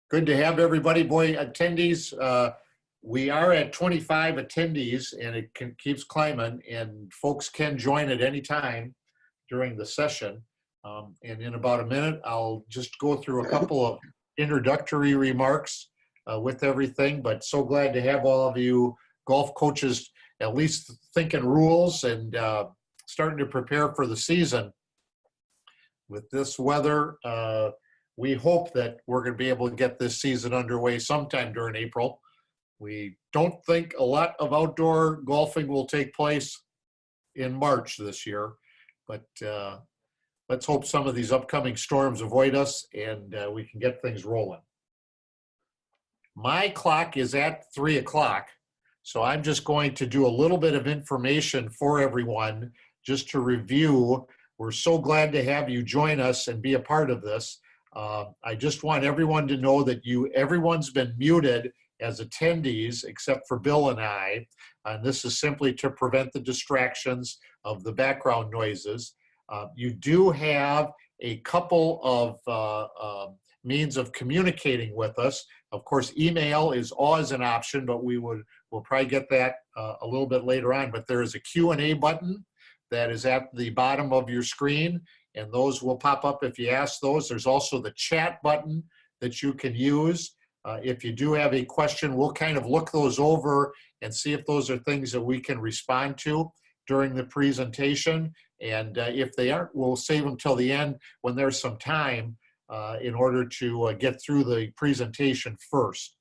Good to have everybody. Boy, attendees, we are at 25 attendees and it keeps climbing, and folks can join at any time during the session. And in about a minute, I'll just go through a couple of introductory remarks with everything, but so glad to have all of you golf coaches at least thinking rules and starting to prepare for the season. With this weather, we hope that we're going to be able to get this season underway sometime during April. We don't think a lot of outdoor golfing will take place in March this year, but let's hope some of these upcoming storms avoid us and we can get things rolling. My clock is at 3 o'clock, so I'm just going to do a little bit of information for everyone just to review. We're so glad to have you join us and be a part of this. I just want everyone to know that everyone's been muted as attendees except for Bill and I. And this is simply to prevent the distractions of the background noises. You do have a couple of means of communicating with us. Of course, email is always an option, but we'll probably get that a little bit later on. But there is a Q&A button that is at the bottom of your screen, and those will pop up if you ask those. There's also the chat button that you can use. If you do have a question, we'll kind of look those over and see if those are things that we can respond to during the presentation. And if they aren't, we'll save them till the end when there's some time in order to get through the presentation first.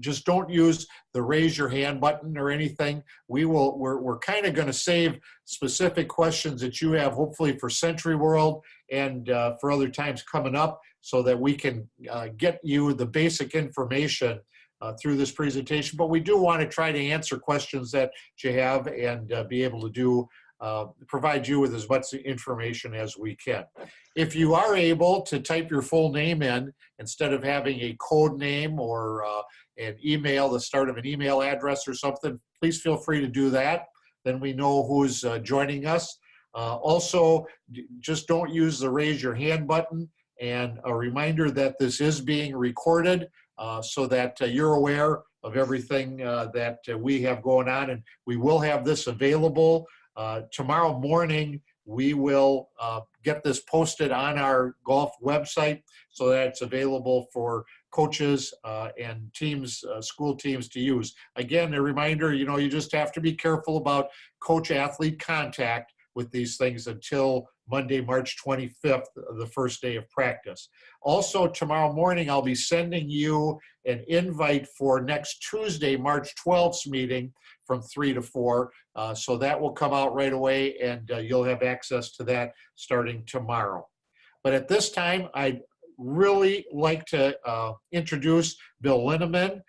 Just don't use the raise your hand button or anything. We're kind of going to save specific questions that you have, hopefully for Century World and for other times coming up, so that we can get you the basic information through this presentation. But we do want to try to answer questions that you have and be able to provide you with as much information as we can. If you are able to type your full name in instead of having a code name or an email, the start of an email address or something, please feel free to do that. Then we know who's joining us. Also, just don't use the raise your hand button. And a reminder that this is being recorded so that you're aware of everything that we have going on. And we will have this available tomorrow morning. We will get this posted on our golf website so that it's available for coaches and teams, school teams to use. Again, a reminder, you just have to be careful about coach-athlete contact with these things until Monday, March 25th, the first day of practice. Also, tomorrow morning, I'll be sending you an invite for next Tuesday, March 12th meeting from 3 to 4. So that will come out right away, and you'll have access to that starting tomorrow. But at this time, I'd really like to introduce Bill Linneman,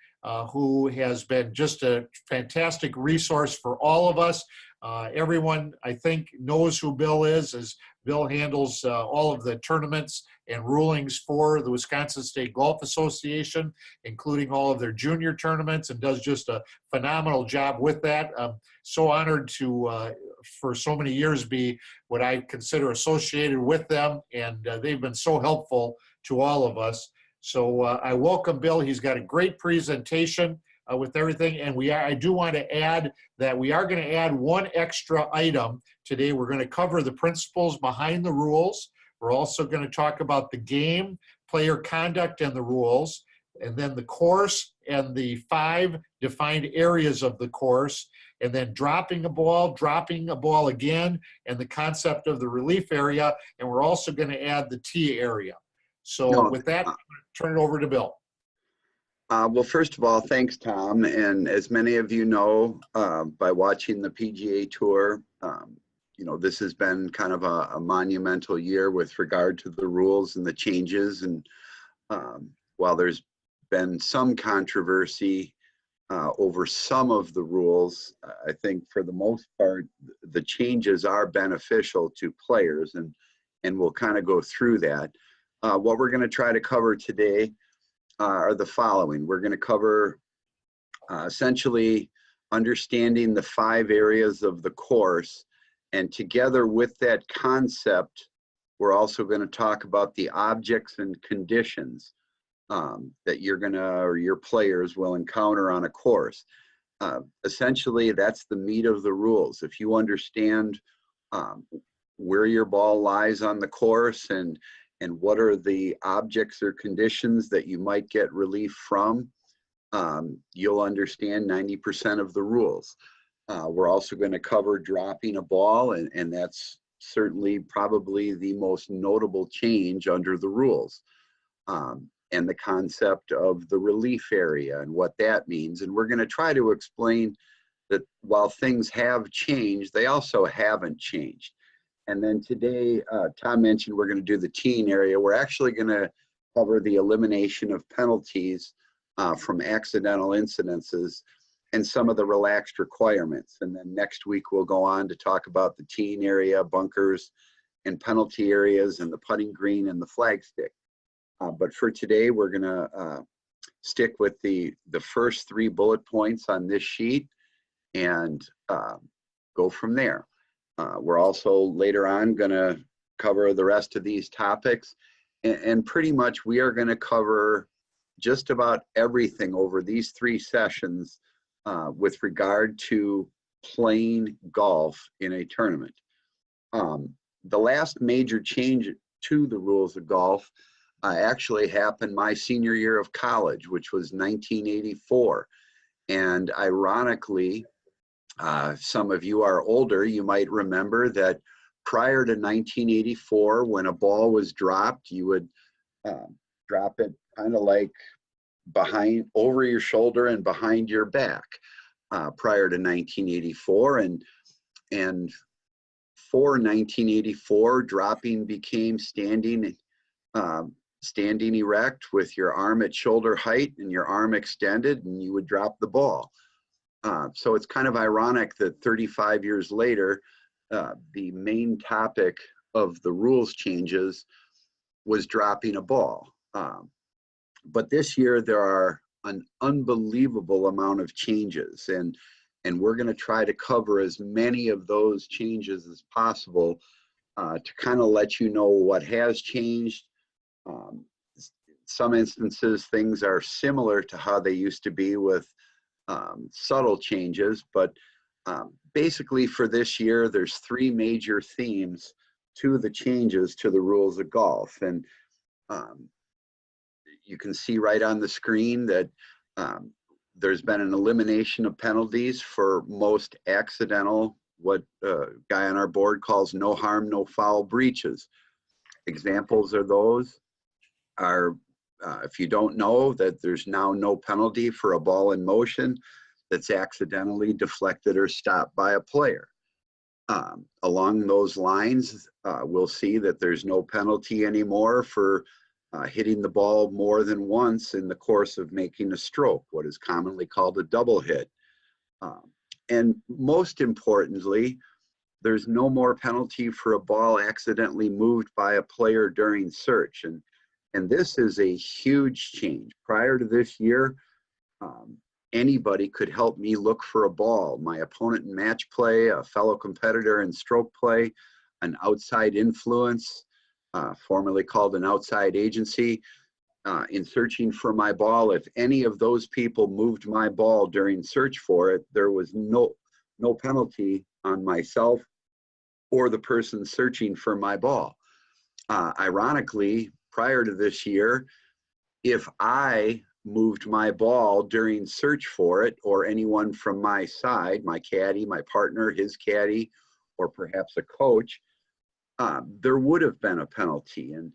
who has been just a fantastic resource for all of us. Everyone, I think, knows who Bill is, as Bill handles all of the tournaments and rulings for the Wisconsin State Golf Association, including all of their junior tournaments, and does just a phenomenal job with that. I'm so honored to, for so many years, be what I consider associated with them, and they've been so helpful to all of us. So I welcome Bill. He's got a great presentation with everything, and I do want to add that we are going to add one extra item today. We're going to cover the principles behind the rules. We're also going to talk about the game, player conduct, and the rules, and then the course and the 5 defined areas of the course, and then dropping a ball again, and the concept of the relief area, and we're also going to add the tee area. So with that, turn it over to Bill. Well, first of all, thanks, Tom. And as many of you know, by watching the PGA Tour, this has been kind of a monumental year with regard to the rules and the changes. And while there's been some controversy over some of the rules, I think for the most part, the changes are beneficial to players, and we'll kind of go through that. What we're going to try to cover today are the following. We're going to cover essentially understanding the 5 areas of the course, and together with that concept We're also going to talk about the objects and conditions that you're going to, or your players will encounter on a course. Essentially, that's the meat of the rules. If you understand where your ball lies on the course and what are the objects or conditions that you might get relief from, you'll understand 90% of the rules. We're also going to cover dropping a ball, and that's certainly probably the most notable change under the rules, and the concept of the relief area and what that means. And we're going to try to explain that while things have changed, they also haven't changed. And then today, Tom mentioned we're going to do the teen area. We're actually going to cover the elimination of penalties from accidental incidences and some of the relaxed requirements. And then next week, we'll go on to talk about the teen area, bunkers, and penalty areas, and the putting green and the flag stick. But for today, we're going to stick with the first 3 bullet points on this sheet and go from there. We're also later on going to cover the rest of these topics, and pretty much we are going to cover just about everything over these 3 sessions with regard to playing golf in a tournament. The last major change to the rules of golf actually happened my senior year of college, which was 1984. And ironically, some of you are older, you might remember that prior to 1984, when a ball was dropped, you would drop it kind of like behind, over your shoulder and behind your back prior to 1984. And for 1984, dropping became standing erect with your arm at shoulder height and your arm extended, and you would drop the ball. So it's kind of ironic that 35 years later, the main topic of the rules changes was dropping a ball. But this year there are an unbelievable amount of changes, and we're going to try to cover as many of those changes as possible to kind of let you know what has changed. Some instances, things are similar to how they used to be with subtle changes, but basically for this year, there's 3 major themes to the changes to the rules of golf. And you can see right on the screen that there's been an elimination of penalties for most accidental, what a guy on our board calls no harm, no foul breaches. Examples of those are, if you don't know, that there's now no penalty for a ball in motion that's accidentally deflected or stopped by a player. Along those lines, we'll see that there's no penalty anymore for hitting the ball more than once in the course of making a stroke, what is commonly called a double hit. And most importantly, there's no more penalty for a ball accidentally moved by a player during search. And this is a huge change. Prior to this year, anybody could help me look for a ball. My opponent in match play, a fellow competitor in stroke play, an outside influence, formerly called an outside agency, in searching for my ball. If any of those people moved my ball during search for it, there was no penalty on myself or the person searching for my ball. Ironically, prior to this year, if I moved my ball during search for it, or anyone from my side, my caddy, my partner, his caddy, or perhaps a coach, there would have been a penalty. And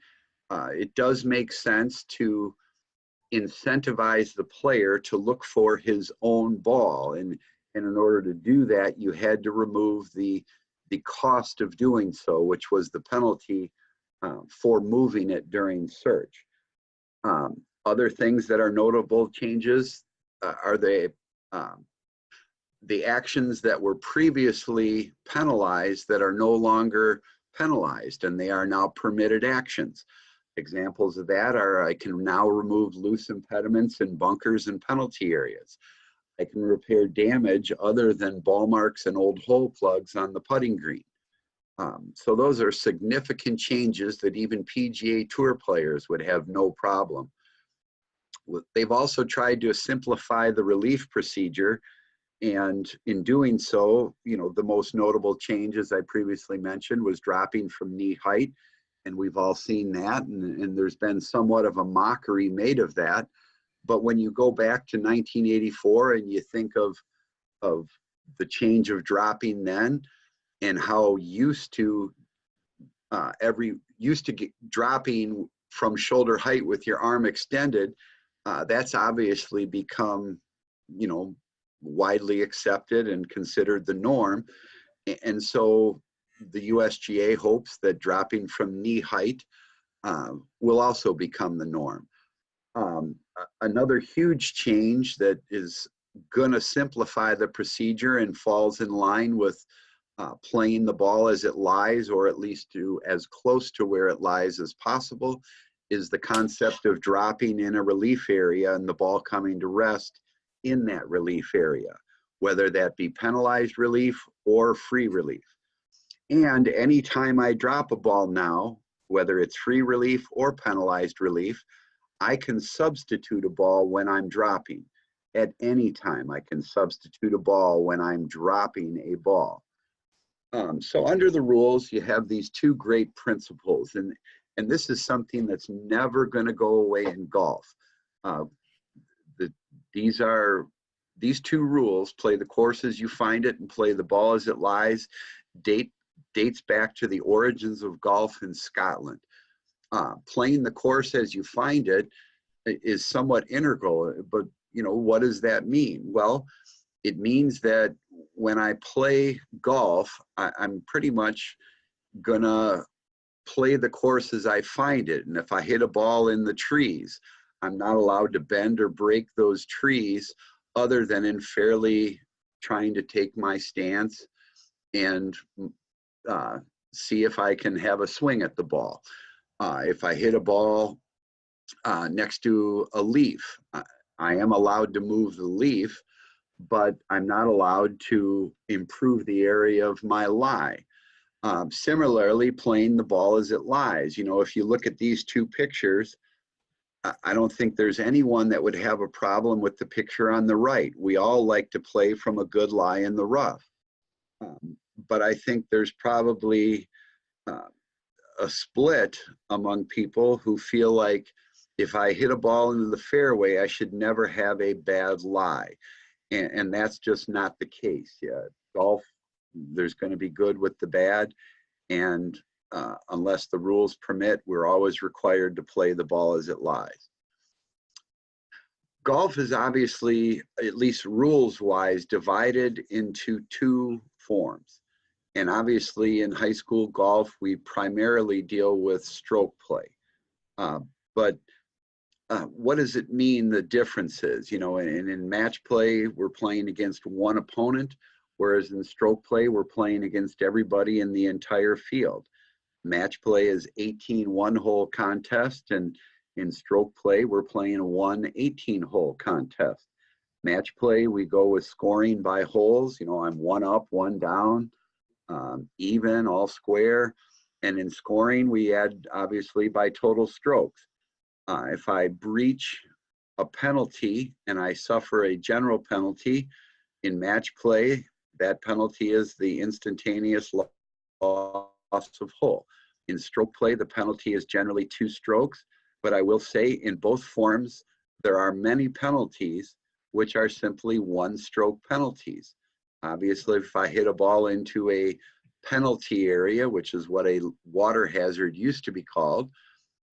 it does make sense to incentivize the player to look for his own ball. And in order to do that, you had to remove the cost of doing so, which was the penalty for moving it during search. Other things that are notable changes are the actions that were previously penalized that are no longer penalized, and they are now permitted actions. Examples of that are, I can now remove loose impediments in bunkers and penalty areas. I can repair damage other than ball marks and old hole plugs on the putting green. So those are significant changes that even PGA Tour players would have no problem. They've also tried to simplify the relief procedure, and in doing so, the most notable change, as I previously mentioned, was dropping from knee height, and we've all seen that, and there's been somewhat of a mockery made of that. But when you go back to 1984 and you think of the change of dropping then, and how dropping from shoulder height with your arm extended, that's obviously become, widely accepted and considered the norm. And so the USGA hopes that dropping from knee height will also become the norm. Another huge change that is going to simplify the procedure and falls in line with playing the ball as it lies, or at least to as close to where it lies as possible, is the concept of dropping in a relief area and the ball coming to rest in that relief area, whether that be penalized relief or free relief. And anytime I drop a ball now, whether it's free relief or penalized relief, I can substitute a ball when I'm dropping. At any time, I can substitute a ball when I'm dropping a ball. So under the rules, you have these two great principles, and this is something that's never going to go away in golf. These two rules, play the course as you find it and play the ball as it lies, dates back to the origins of golf in Scotland. Playing the course as you find it is somewhat integral, but what does that mean? Well, it means that when I play golf, I'm pretty much gonna play the course as I find it. And if I hit a ball in the trees, I'm not allowed to bend or break those trees other than in fairly trying to take my stance and see if I can have a swing at the ball. If I hit a ball next to a leaf, I am allowed to move the leaf, but I'm not allowed to improve the area of my lie. Similarly, playing the ball as it lies. If you look at these two pictures, I don't think there's anyone that would have a problem with the picture on the right. We all like to play from a good lie in the rough. But I think there's probably a split among people who feel like if I hit a ball into the fairway, I should never have a bad lie. And that's just not the case. Yeah, golf, there's going to be good with the bad. And unless the rules permit, we're always required to play the ball as it lies. Golf is obviously, at least rules-wise, divided into two forms. And obviously in high school golf, we primarily deal with stroke play. But what does it mean, the differences? And in match play, we're playing against one opponent, whereas in stroke play, we're playing against everybody in the entire field. Match play is 18 one-hole contests, and in stroke play, we're playing one 18-hole contest. Match play, we go with scoring by holes. I'm one up, one down, even, all square. And in scoring, we add, obviously, by total strokes. If I breach a penalty and I suffer a general penalty in match play, that penalty is the instantaneous loss of hole. In stroke play, the penalty is generally 2 strokes, but I will say in both forms, there are many penalties which are simply 1-stroke penalties. Obviously, if I hit a ball into a penalty area, which is what a water hazard used to be called,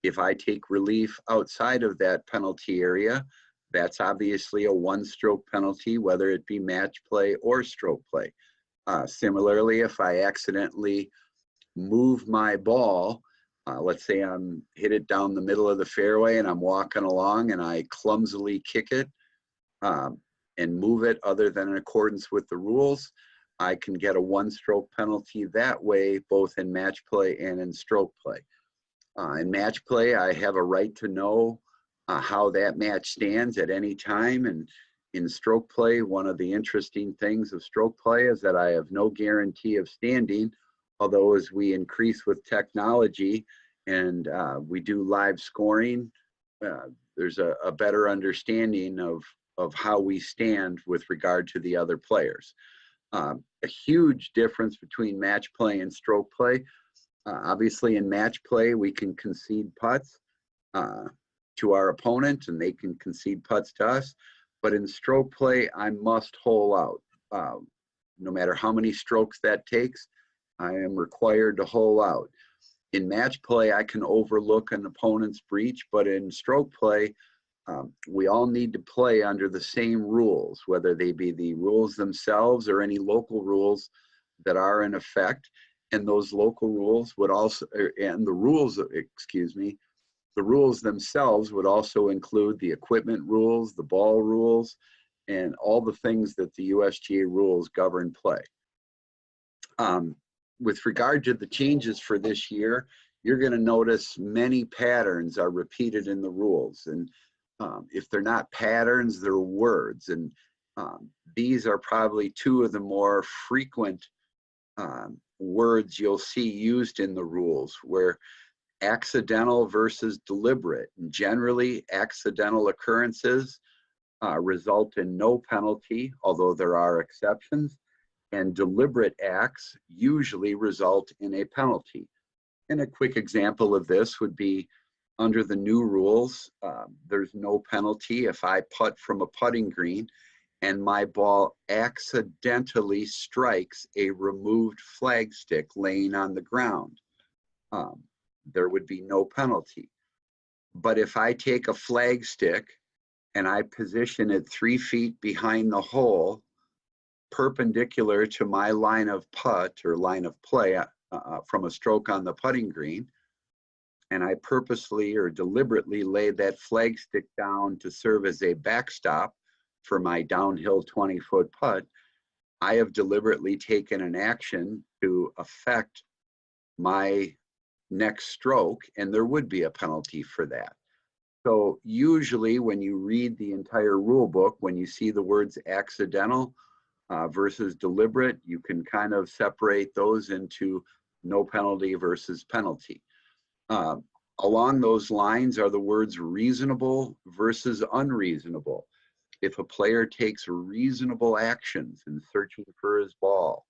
if I take relief outside of that penalty area, that's obviously a 1-stroke penalty, whether it be match play or stroke play. Similarly, if I accidentally move my ball, let's say I'm hit it down the middle of the fairway and I'm walking along and I clumsily kick it and move it other than in accordance with the rules, I can get a 1-stroke penalty that way, both in match play and in stroke play. In match play, I have a right to know how that match stands at any time. And in stroke play, one of the interesting things of stroke play is that I have no guarantee of standing although as we increase with technology and we do live scoring, there's a better understanding of how we stand with regard to the other players. A huge difference between match play and stroke play. Obviously in match play, we can concede putts to our opponent and they can concede putts to us. But in stroke play, I must hole out. No matter how many strokes that takes, I am required to hole out. In match play, I can overlook an opponent's breach, but in stroke play, we all need to play under the same rules, whether they be the rules themselves or any local rules that are in effect. And those local rules would also, and the rules, excuse me, the rules themselves would also include the equipment rules, the ball rules, and all the things that the USGA rules govern play. With regard to the changes for this year, you're going to notice many patterns are repeated in the rules. And if they're not patterns, they're words. And these are probably two of the more frequent words you'll see used in the rules, where accidental versus deliberate. And generally, accidental occurrences result in no penalty, although there are exceptions. And deliberate acts usually result in a penalty. And a quick example of this would be under the new rules, there's no penalty if I putt from a putting green and my ball accidentally strikes a removed flagstick laying on the ground. There would be no penalty. But if I take a flagstick and I position it 3 feet behind the hole, perpendicular to my line of putt or line of play from a stroke on the putting green, and I purposely or deliberately lay that flagstick down to serve as a backstop for my downhill 20-foot putt, I have deliberately taken an action to affect my next stroke, and there would be a penalty for that. So usually when you read the entire rule book, when you see the words accidental versus deliberate, you can kind of separate those into no penalty versus penalty. Along those lines are the words reasonable versus unreasonable. If a player takes reasonable actions in searching for his ball,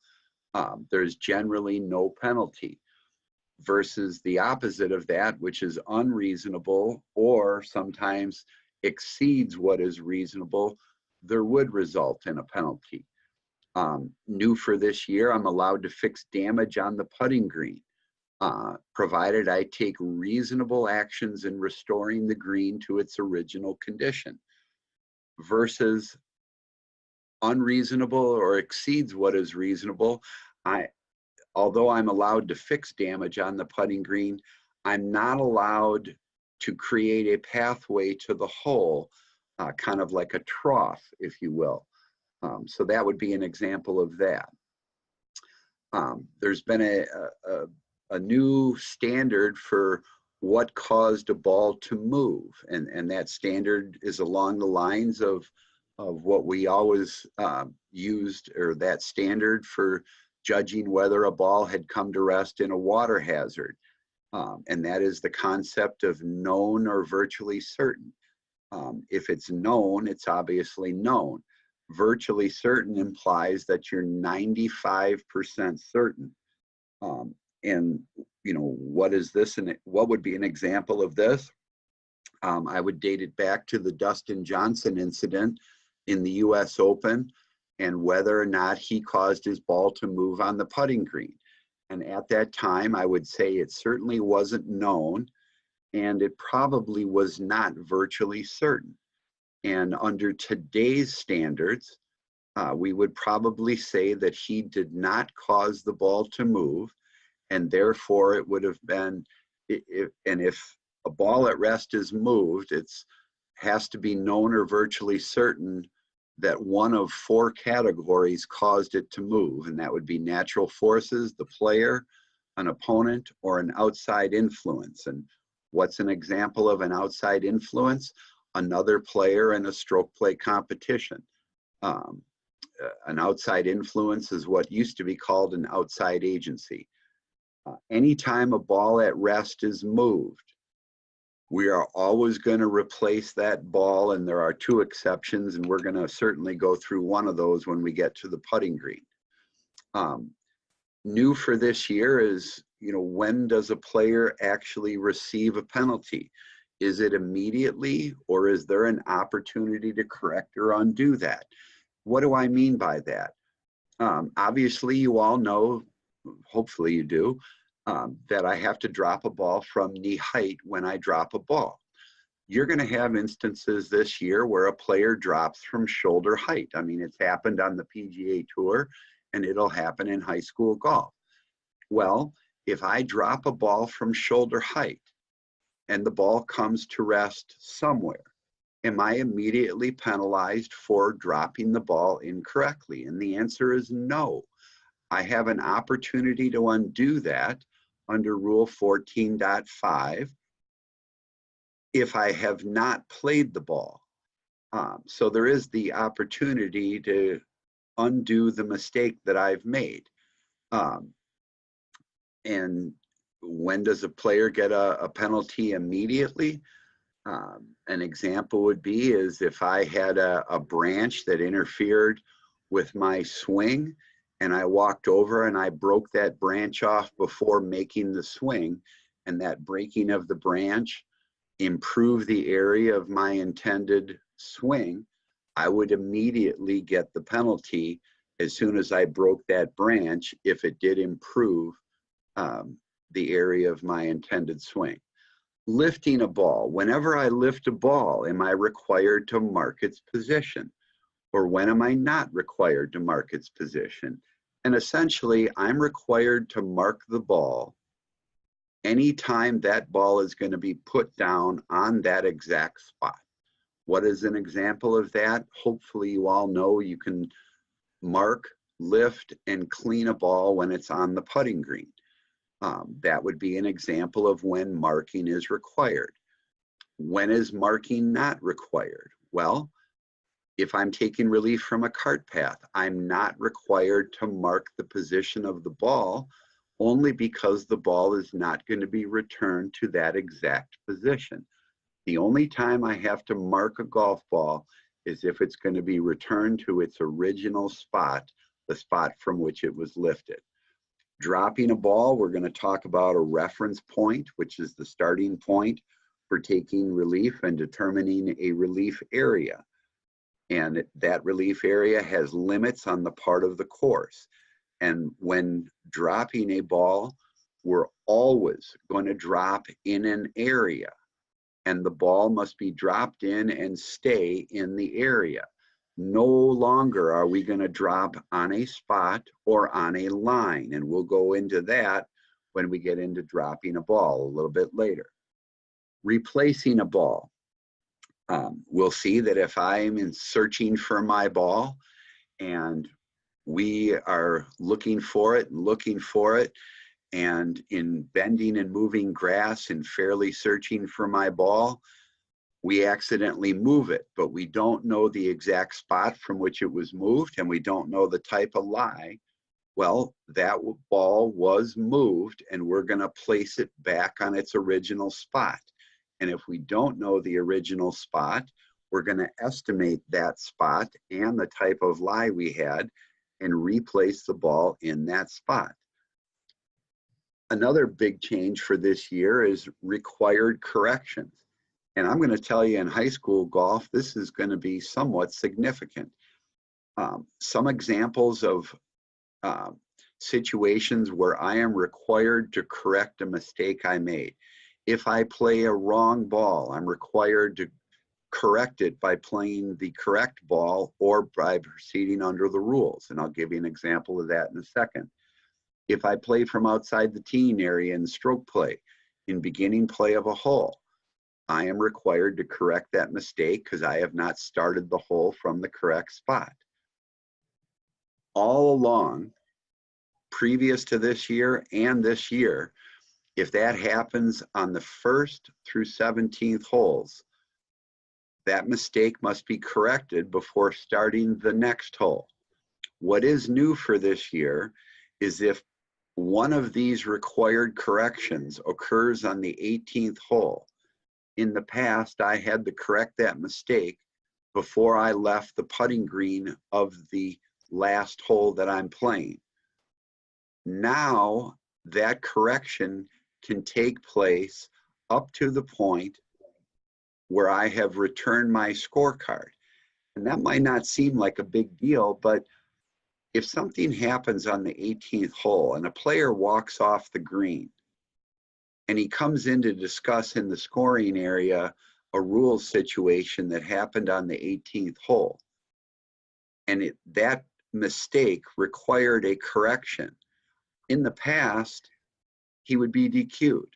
there's generally no penalty, versus the opposite of that, which is unreasonable or sometimes exceeds what is reasonable, there would result in a penalty. New for this year, I'm allowed to fix damage on the putting green, provided I take reasonable actions in restoring the green to its original condition, versus unreasonable or exceeds what is reasonable. Although I'm allowed to fix damage on the putting green, I'm not allowed to create a pathway to the hole, kind of like a trough, if you will. So that would be an example of that. There's been a new standard for what caused a ball to move, and that standard is along the lines of what we always used, or that standard for judging whether a ball had come to rest in a water hazard, and that is the concept of known or virtually certain. If it's known, it's obviously known. Virtually certain implies that you're 95% certain. And you know, what is this, and what would be an example of this? I would date it back to the Dustin Johnson incident in the US Open, and whether or not he caused his ball to move on the putting green. And at that time, I would say it certainly wasn't known, and it probably was not virtually certain. And under today's standards, we would probably say that he did not cause the ball to move, and therefore it would have been, if a ball at rest is moved, it has to be known or virtually certain that one of 4 categories caused it to move, and that would be natural forces, the player, an opponent, or an outside influence. And what's an example of an outside influence? Another player in a stroke play competition. An outside influence is what used to be called an outside agency. Anytime a ball at rest is moved, we are always going to replace that ball, and there are two exceptions, and we're going to certainly go through one of those when we get to the putting green. New for this year is, when does a player actually receive a penalty? Is it immediately, or is there an opportunity to correct or undo that? What do I mean by that? Obviously, you all know, hopefully you do, that I have to drop a ball from knee height when I drop a ball. You're going to have instances this year where a player drops from shoulder height. I mean, it's happened on the PGA Tour, and it'll happen in high school golf. Well, if I drop a ball from shoulder height and the ball comes to rest somewhere, am I immediately penalized for dropping the ball incorrectly? And the answer is no. I have an opportunity to undo that under Rule 14.5 if I have not played the ball. So there is the opportunity to undo the mistake that I've made. And when does a player get a penalty immediately? An example would be is if I had a branch that interfered with my swing, and I walked over and I broke that branch off before making the swing, and that breaking of the branch improved the area of my intended swing, I would immediately get the penalty as soon as I broke that branch if it did improve the area of my intended swing. Lifting a ball. Whenever I lift a ball, am I required to mark its position? Or when am I not required to mark its position? And essentially, I'm required to mark the ball anytime that ball is going to be put down on that exact spot. What is an example of that? Hopefully you all know you can mark, lift, and clean a ball when it's on the putting green. That would be an example of when marking is required. When is marking not required? Well, if I'm taking relief from a cart path, I'm not required to mark the position of the ball only because the ball is not going to be returned to that exact position. The only time I have to mark a golf ball is if it's going to be returned to its original spot, the spot from which it was lifted. Dropping a ball, we're going to talk about a reference point, which is the starting point for taking relief and determining a relief area. And that relief area has limits on the part of the course. And when dropping a ball, we're always going to drop in an area, and the ball must be dropped in and stay in the area. No longer are we going to drop on a spot or on a line, and we'll go into that when we get into dropping a ball a little bit later. Replacing a ball. We'll see that if I'm searching for my ball and we are looking for it, and in bending and moving grass and fairly searching for my ball, we accidentally move it, but we don't know the exact spot from which it was moved, and we don't know the type of lie. Well, that ball was moved, and we're going to place it back on its original spot. And if we don't know the original spot, we're going to estimate that spot and the type of lie we had and replace the ball in that spot. Another big change for this year is required corrections. And I'm going to tell you, in high school golf, this is going to be somewhat significant. Some examples of situations where I am required to correct a mistake I made. If I play a wrong ball, I'm required to correct it by playing the correct ball or by proceeding under the rules. And I'll give you an example of that in a second. If I play from outside the teeing area in stroke play, in beginning play of a hole, I am required to correct that mistake because I have not started the hole from the correct spot. All along, previous to this year and this year, if that happens on the 1st through 17th holes, that mistake must be corrected before starting the next hole. What is new for this year is if one of these required corrections occurs on the 18th hole. In the past, I had to correct that mistake before I left the putting green of the last hole that I'm playing. Now, that correction can take place up to the point where I have returned my scorecard. And that might not seem like a big deal, but if something happens on the 18th hole and a player walks off the green and he comes in to discuss in the scoring area a rules situation that happened on the 18th hole, and that mistake required a correction, in the past, he would be DQ'd.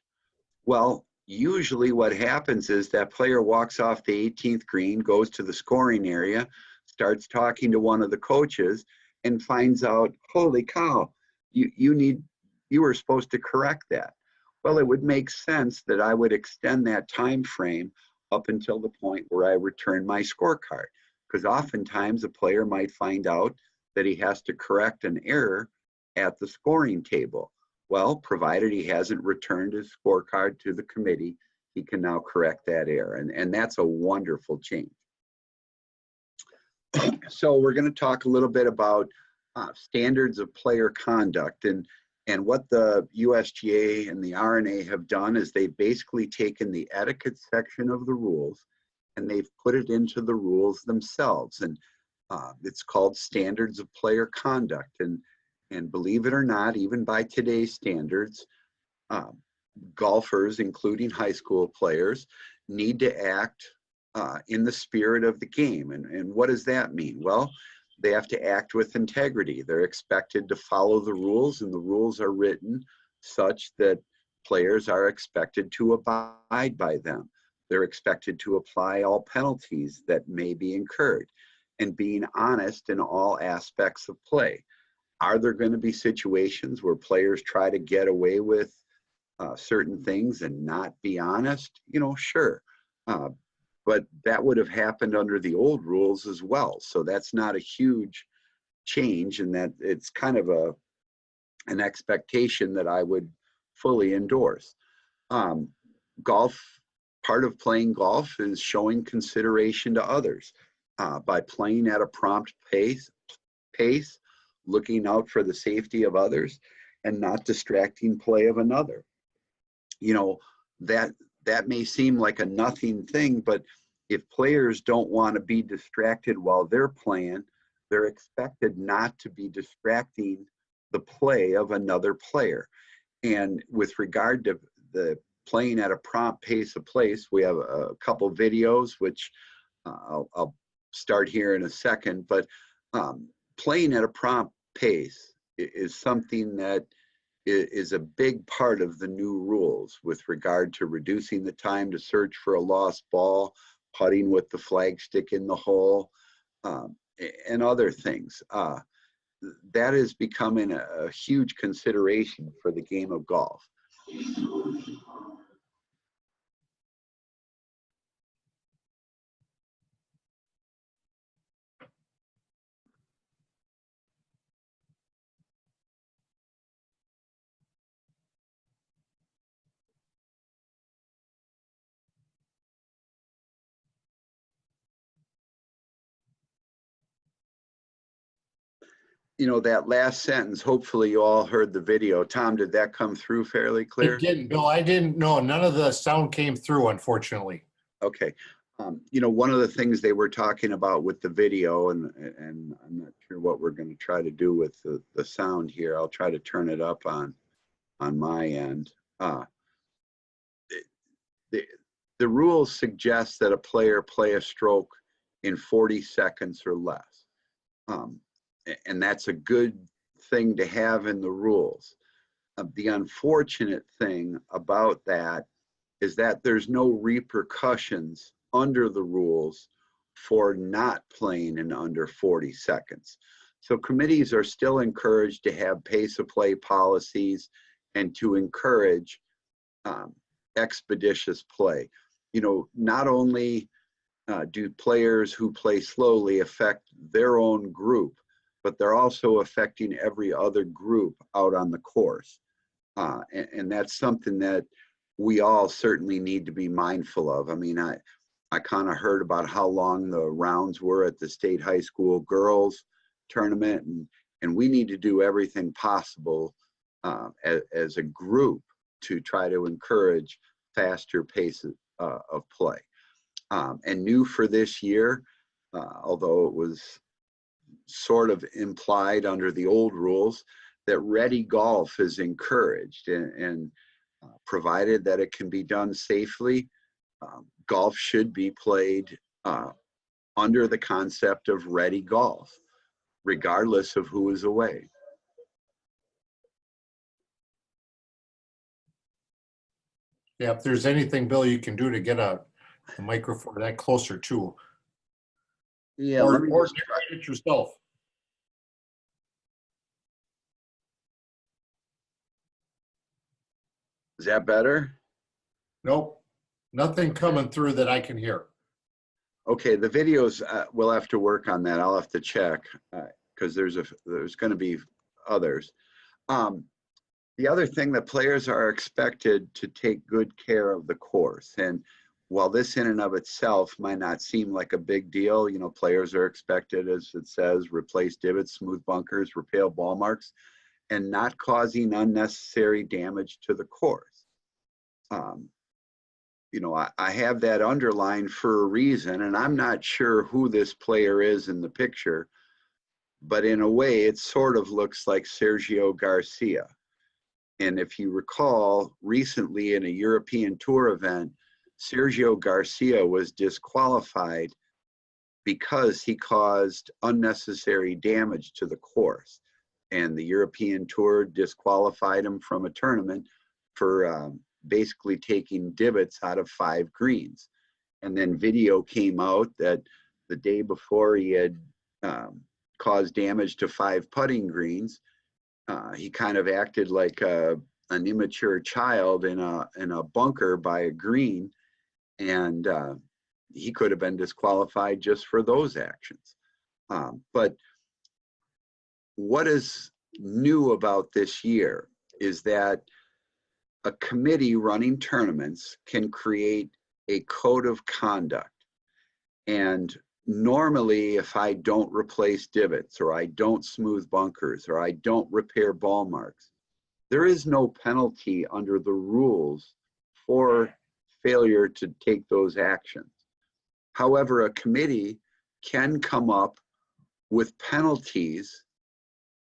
Well, usually what happens is that player walks off the 18th green, goes to the scoring area, starts talking to one of the coaches, and finds out, holy cow, you were supposed to correct that. Well, it would make sense that I would extend that time frame up until the point where I return my scorecard, because oftentimes a player might find out that he has to correct an error at the scoring table. Well, provided he hasn't returned his scorecard to the committee, he can now correct that error, and that's a wonderful change. So we're going to talk a little bit about standards of player conduct, and what the USGA and the RNA have done is they've basically taken the etiquette section of the rules and they've put it into the rules themselves, and it's called standards of player conduct. And believe it or not, even by today's standards, golfers, including high school players, need to act in the spirit of the game. And what does that mean? Well, they have to act with integrity. They're expected to follow the rules, and the rules are written such that players are expected to abide by them. They're expected to apply all penalties that may be incurred, and being honest in all aspects of play. Are there going to be situations where players try to get away with certain things and not be honest? You know, sure. But that would have happened under the old rules as well. So that's not a huge change, and that it's kind of an expectation that I would fully endorse. Golf, part of playing golf is showing consideration to others by playing at a prompt pace, looking out for the safety of others, and not distracting play of another. You know, that may seem like a nothing thing, but if players don't want to be distracted while they're playing, they're expected not to be distracting the play of another player. And with regard to the playing at a prompt pace of place, we have a couple videos, which I'll start here in a second, but playing at a prompt pace is something that is a big part of the new rules with regard to reducing the time to search for a lost ball, putting with the flagstick in the hole, and other things. That is becoming a huge consideration for the game of golf. You know, that last sentence, hopefully you all heard the video. Tom, did that come through fairly clear? It didn't. No, I didn't. No, none of the sound came through, unfortunately. Okay. You know, one of the things they were talking about with the video, and I'm not sure what we're going to try to do with the sound here. I'll try to turn it up on my end. The rules suggest that a player play a stroke in 40 seconds or less. And that's a good thing to have in the rules. The unfortunate thing about that is that there's no repercussions under the rules for not playing in under 40 seconds. So committees are still encouraged to have pace of play policies and to encourage expeditious play. You know, not only do players who play slowly affect their own group, but they're also affecting every other group out on the course. And that's something that we all certainly need to be mindful of. I mean, I kind of heard about how long the rounds were at the state high school girls tournament, and we need to do everything possible as a group to try to encourage faster paces of play. And new for this year, although it was sort of implied under the old rules, that ready golf is encouraged, and provided that it can be done safely, golf should be played under the concept of ready golf, regardless of who is away. Yeah, if there's anything, Bill, you can do to get a microphone that closer to, Yeah, or let me just narrate it yourself. Is that better? Nope, nothing coming through that I can hear. Okay, the videos, we'll have to work on that. I'll have to check because there's going to be others. The other thing, that players are expected to take good care of the course. And while this in and of itself might not seem like a big deal, you know, players are expected, as it says, replace divots, smooth bunkers, repair ball marks, and not causing unnecessary damage to the course. You know, I have that underlined for a reason, and I'm not sure who this player is in the picture, but in a way it sort of looks like Sergio Garcia. And if you recall, recently in a European Tour event, Sergio Garcia was disqualified because he caused unnecessary damage to the course. And the European Tour disqualified him from a tournament for basically taking divots out of 5 greens. And then video came out that the day before he had caused damage to 5 putting greens. He kind of acted like an immature child in a bunker by a green, and he could have been disqualified just for those actions. But what is new about this year is that a committee running tournaments can create a code of conduct. And normally, if I don't replace divots, or I don't smooth bunkers, or I don't repair ball marks, there is no penalty under the rules for failure to take those actions. However, a committee can come up with penalties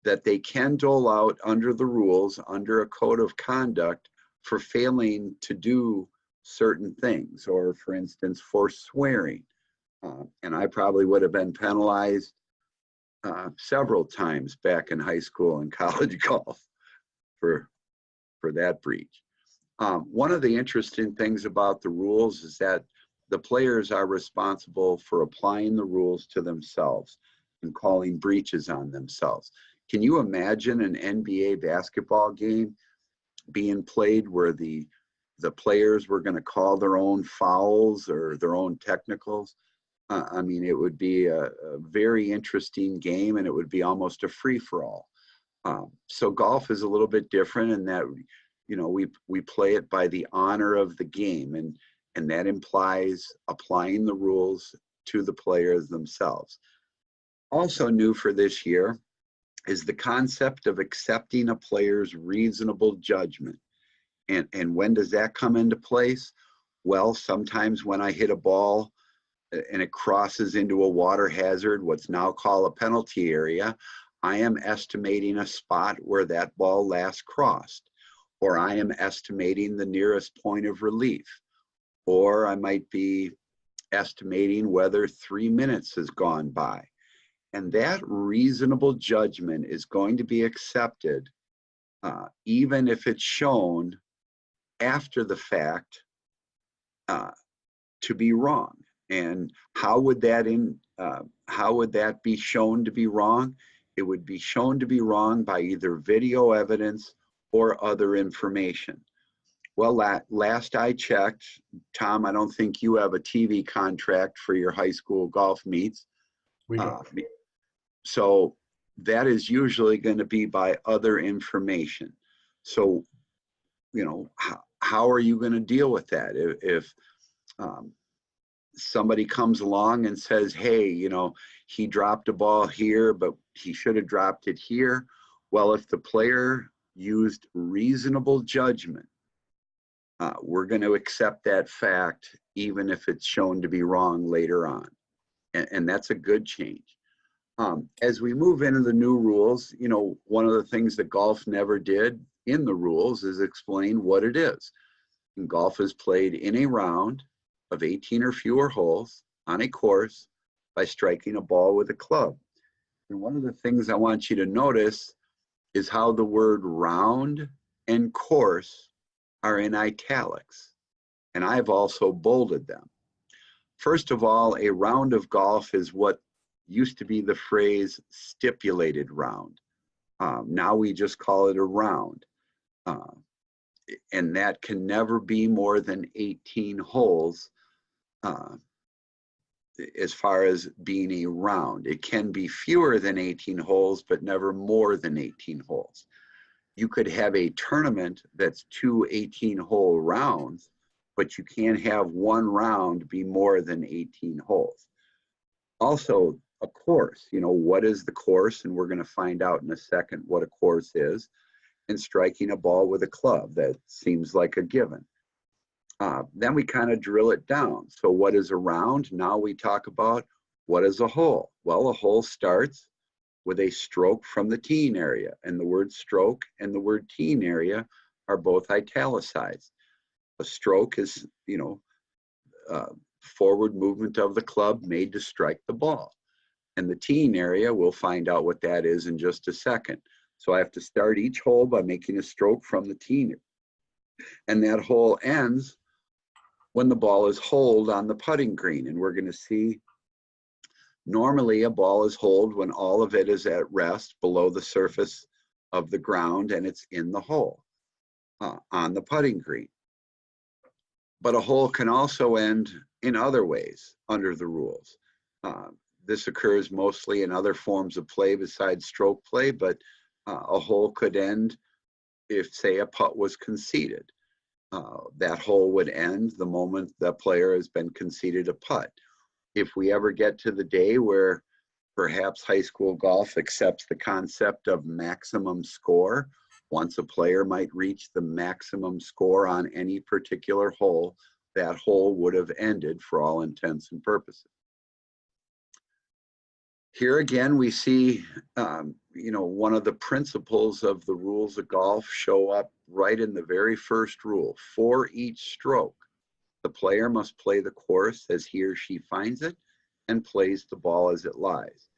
that they can dole out under the rules, under a code of conduct, for failing to do certain things, or for instance, for swearing. And I probably would have been penalized several times back in high school and college golf for that breach. One of the interesting things about the rules is that the players are responsible for applying the rules to themselves and calling breaches on themselves. Can you imagine an NBA basketball game being played where the players were going to call their own fouls or their own technicals? I mean, it would be a very interesting game, and it would be almost a free-for-all. So golf is a little bit different in that, you know, we play it by the honor of the game, and that implies applying the rules to the players themselves. Also new for this year is the concept of accepting a player's reasonable judgment. And when does that come into place? Well, sometimes when I hit a ball and it crosses into a water hazard, what's now called a penalty area, I am estimating a spot where that ball last crossed, or I am estimating the nearest point of relief, or I might be estimating whether 3 minutes has gone by. And that reasonable judgment is going to be accepted even if it's shown after the fact to be wrong. And how would that be shown to be wrong? It would be shown to be wrong by either video evidence or other information. Well, last I checked, Tom, I don't think you have a TV contract for your high school golf meets. We don't. So that is usually going to be by other information. So, you know, how are you going to deal with that? If somebody comes along and says, hey, you know, he dropped a ball here, but he should have dropped it here. Well, if the player used reasonable judgment, we're going to accept that fact, even if it's shown to be wrong later on. And that's a good change. As we move into the new rules, you know, one of the things that golf never did in the rules is explain what it is. And golf is played in a round of 18 or fewer holes on a course by striking a ball with a club. And one of the things I want you to notice is how the word round and course are in italics. And I've also bolded them. First of all, a round of golf is what used to be the phrase stipulated round. Now we just call it a round. And that can never be more than 18 holes as far as being a round. It can be fewer than 18 holes, but never more than 18 holes. You could have a tournament that's 2 18-hole rounds, but you can't have one round be more than 18 holes. Also, a course, you know, what is the course? And we're going to find out in a second what a course is. And striking a ball with a club, that seems like a given. Then we kind of drill it down. So what is a round? Now we talk about what is a hole. Well, a hole starts with a stroke from the teeing area, and the word stroke and the word teeing area are both italicized. A stroke is, you know, forward movement of the club made to strike the ball. And the teeing area, we'll find out what that is in just a second. So I have to start each hole by making a stroke from the teeing. And that hole ends when the ball is holed on the putting green. And we're going to see normally a ball is holed when all of it is at rest below the surface of the ground and it's in the hole on the putting green. But a hole can also end in other ways under the rules. This occurs mostly in other forms of play besides stroke play, but a hole could end if, say, a putt was conceded. That hole would end the moment the player has been conceded a putt. If we ever get to the day where perhaps high school golf accepts the concept of maximum score, once a player might reach the maximum score on any particular hole, that hole would have ended for all intents and purposes. Here again, we see, you know, one of the principles of the rules of golf show up right in the very first rule. For each stroke, the player must play the course as he or she finds it and plays the ball as it lies.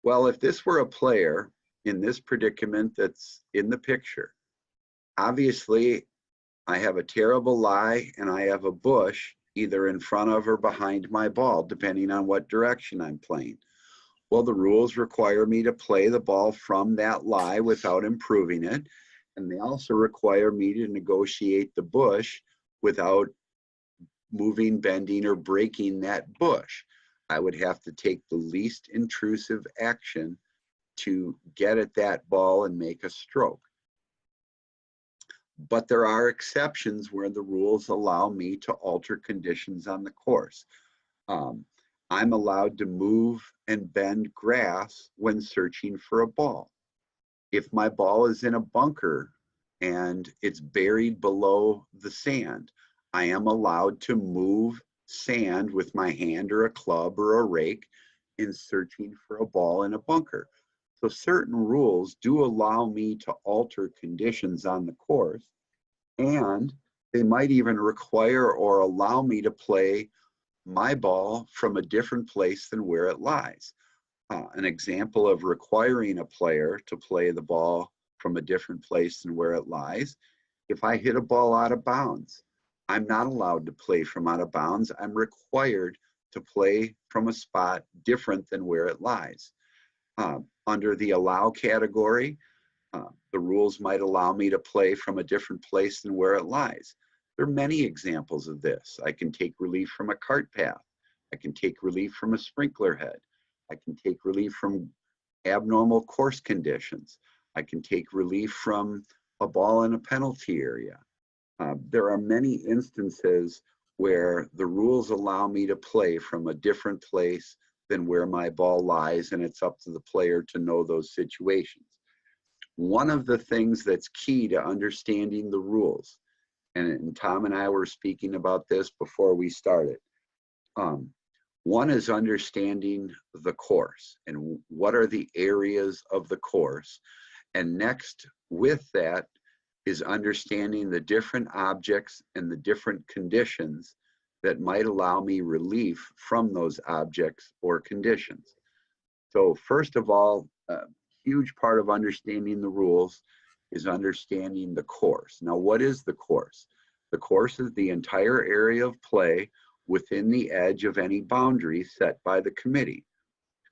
Well, if this were a player in this predicament that's in the picture, obviously I have a terrible lie and I have a bush either in front of or behind my ball, depending on what direction I'm playing. Well, the rules require me to play the ball from that lie without improving it. And they also require me to negotiate the bush without moving, bending, or breaking that bush. I would have to take the least intrusive action to get at that ball and make a stroke. But there are exceptions where the rules allow me to alter conditions on the course. I'm allowed to move and bend grass when searching for a ball. If my ball is in a bunker and it's buried below the sand, I am allowed to move sand with my hand or a club or a rake in searching for a ball in a bunker. So certain rules do allow me to alter conditions on the course, and they might even require or allow me to play my ball from a different place than where it lies. An example of requiring a player to play the ball from a different place than where it lies, if I hit a ball out of bounds, I'm not allowed to play from out of bounds. I'm required to play from a spot different than where it lies. Under the allow category, the rules might allow me to play from a different place than where it lies. There are many examples of this. I can take relief from a cart path. I can take relief from a sprinkler head. I can take relief from abnormal course conditions. I can take relief from a ball in a penalty area. There are many instances where the rules allow me to play from a different place than where my ball lies, and it's up to the player to know those situations. One of the things that's key to understanding the rules, and Tom and I were speaking about this before we started, one is understanding the course and what are the areas of the course. And next with that is understanding the different objects and the different conditions that might allow me relief from those objects or conditions. So first of all, a huge part of understanding the rules is understanding the course. Now, what is the course? The course is the entire area of play within the edge of any boundary set by the committee.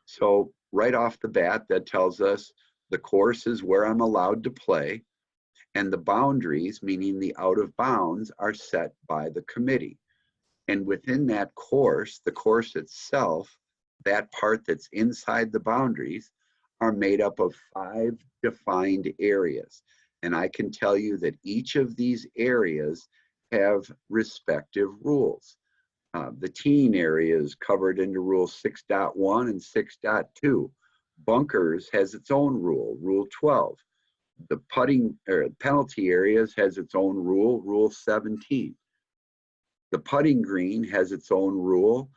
So right off the bat, that tells us the course is where I'm allowed to play, and the boundaries, meaning the out of bounds, are set by the committee. And within that course, the course itself, that part that's inside the boundaries, are made up of 5 defined areas. And I can tell you that each of these areas have respective rules. The teeing area is covered into Rule 6.1 and 6.2. Bunkers has its own rule, Rule 12. The putting or penalty areas has its own rule, Rule 17. The putting green has its own rule,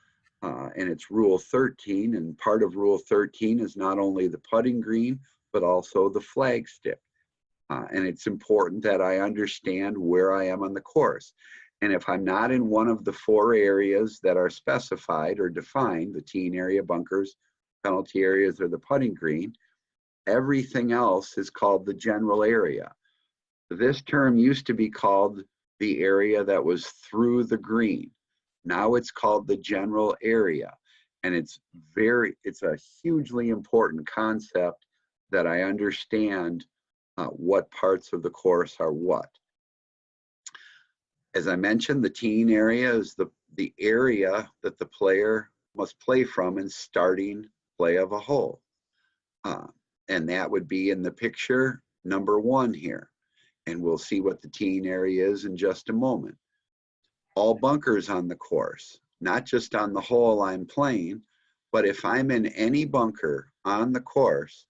and it's Rule 13. And part of Rule 13 is not only the putting green, but also the flag stick. And it's important that I understand where I am on the course. And if I'm not in one of the 4 areas that are specified or defined, the teeing area, bunkers, penalty areas, or the putting green, everything else is called the general area. This term used to be called the area that was through the green. Now it's called the general area. And it's a hugely important concept that I understand what parts of the course are what. As I mentioned, the teeing area is the area that the player must play from in starting play of a hole. And that would be in the picture number 1 here. And we'll see what the teeing area is in just a moment. All bunkers on the course, not just on the hole I'm playing, but if I'm in any bunker on the course,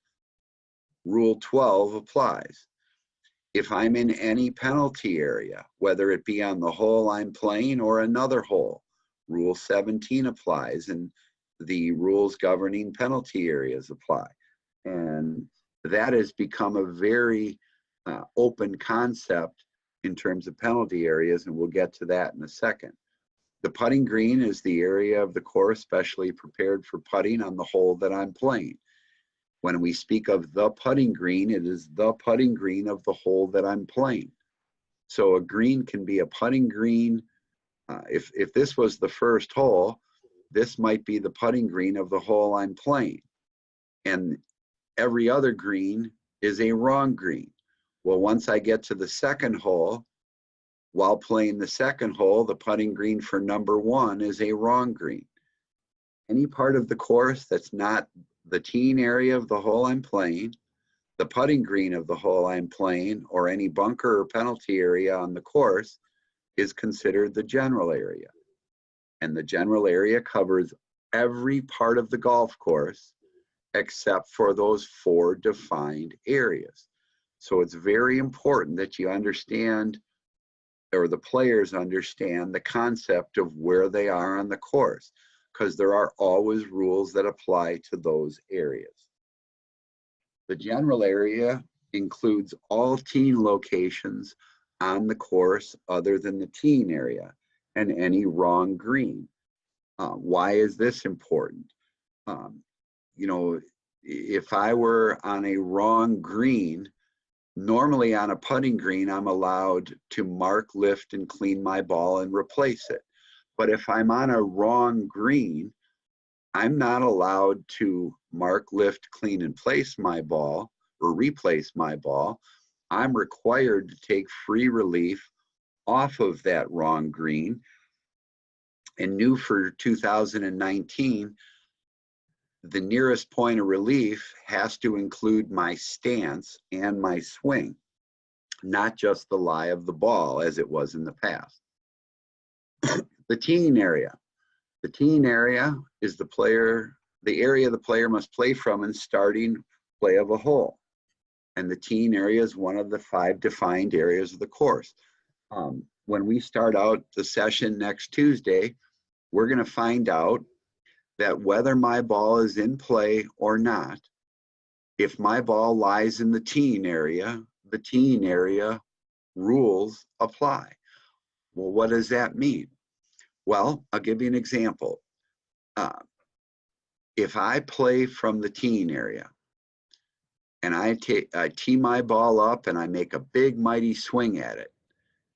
Rule 12 applies. If I'm in any penalty area, whether it be on the hole I'm playing or another hole, Rule 17 applies, and the rules governing penalty areas apply. And that has become a very open concept in terms of penalty areas, and we'll get to that in a second. The putting green is the area of the course specially prepared for putting on the hole that I'm playing. When we speak of the putting green, it is the putting green of the hole that I'm playing. So a green can be a putting green. If this was the first hole, this might be the putting green of the hole I'm playing. And every other green is a wrong green. Well, once I get to the second hole, while playing the second hole, the putting green for number 1 is a wrong green. Any part of the course that's not the teeing area of the hole I'm playing, the putting green of the hole I'm playing, or any bunker or penalty area on the course is considered the general area. And the general area covers every part of the golf course except for those 4 defined areas. So it's very important that you understand, or the players understand, the concept of where they are on the course, because there are always rules that apply to those areas. The general area includes all teeing locations on the course other than the teeing area and any wrong green. Why is this important? You know, if I were on a wrong green, normally on a putting green, I'm allowed to mark, lift, and clean my ball and replace it. But if I'm on a wrong green, I'm not allowed to mark, lift, clean, and place my ball or replace my ball. I'm required to take free relief off of that wrong green. And new for 2019, the nearest point of relief has to include my stance and my swing, not just the lie of the ball as it was in the past. The teeing area. The teeing area is the area the player must play from in starting play of a hole. And the teeing area is one of the 5 defined areas of the course. When we start out the session next Tuesday, we're going to find out that whether my ball is in play or not, if my ball lies in the teeing area rules apply. Well, what does that mean? Well, I'll give you an example. If I play from the teeing area and I tee my ball up and I make a big mighty swing at it,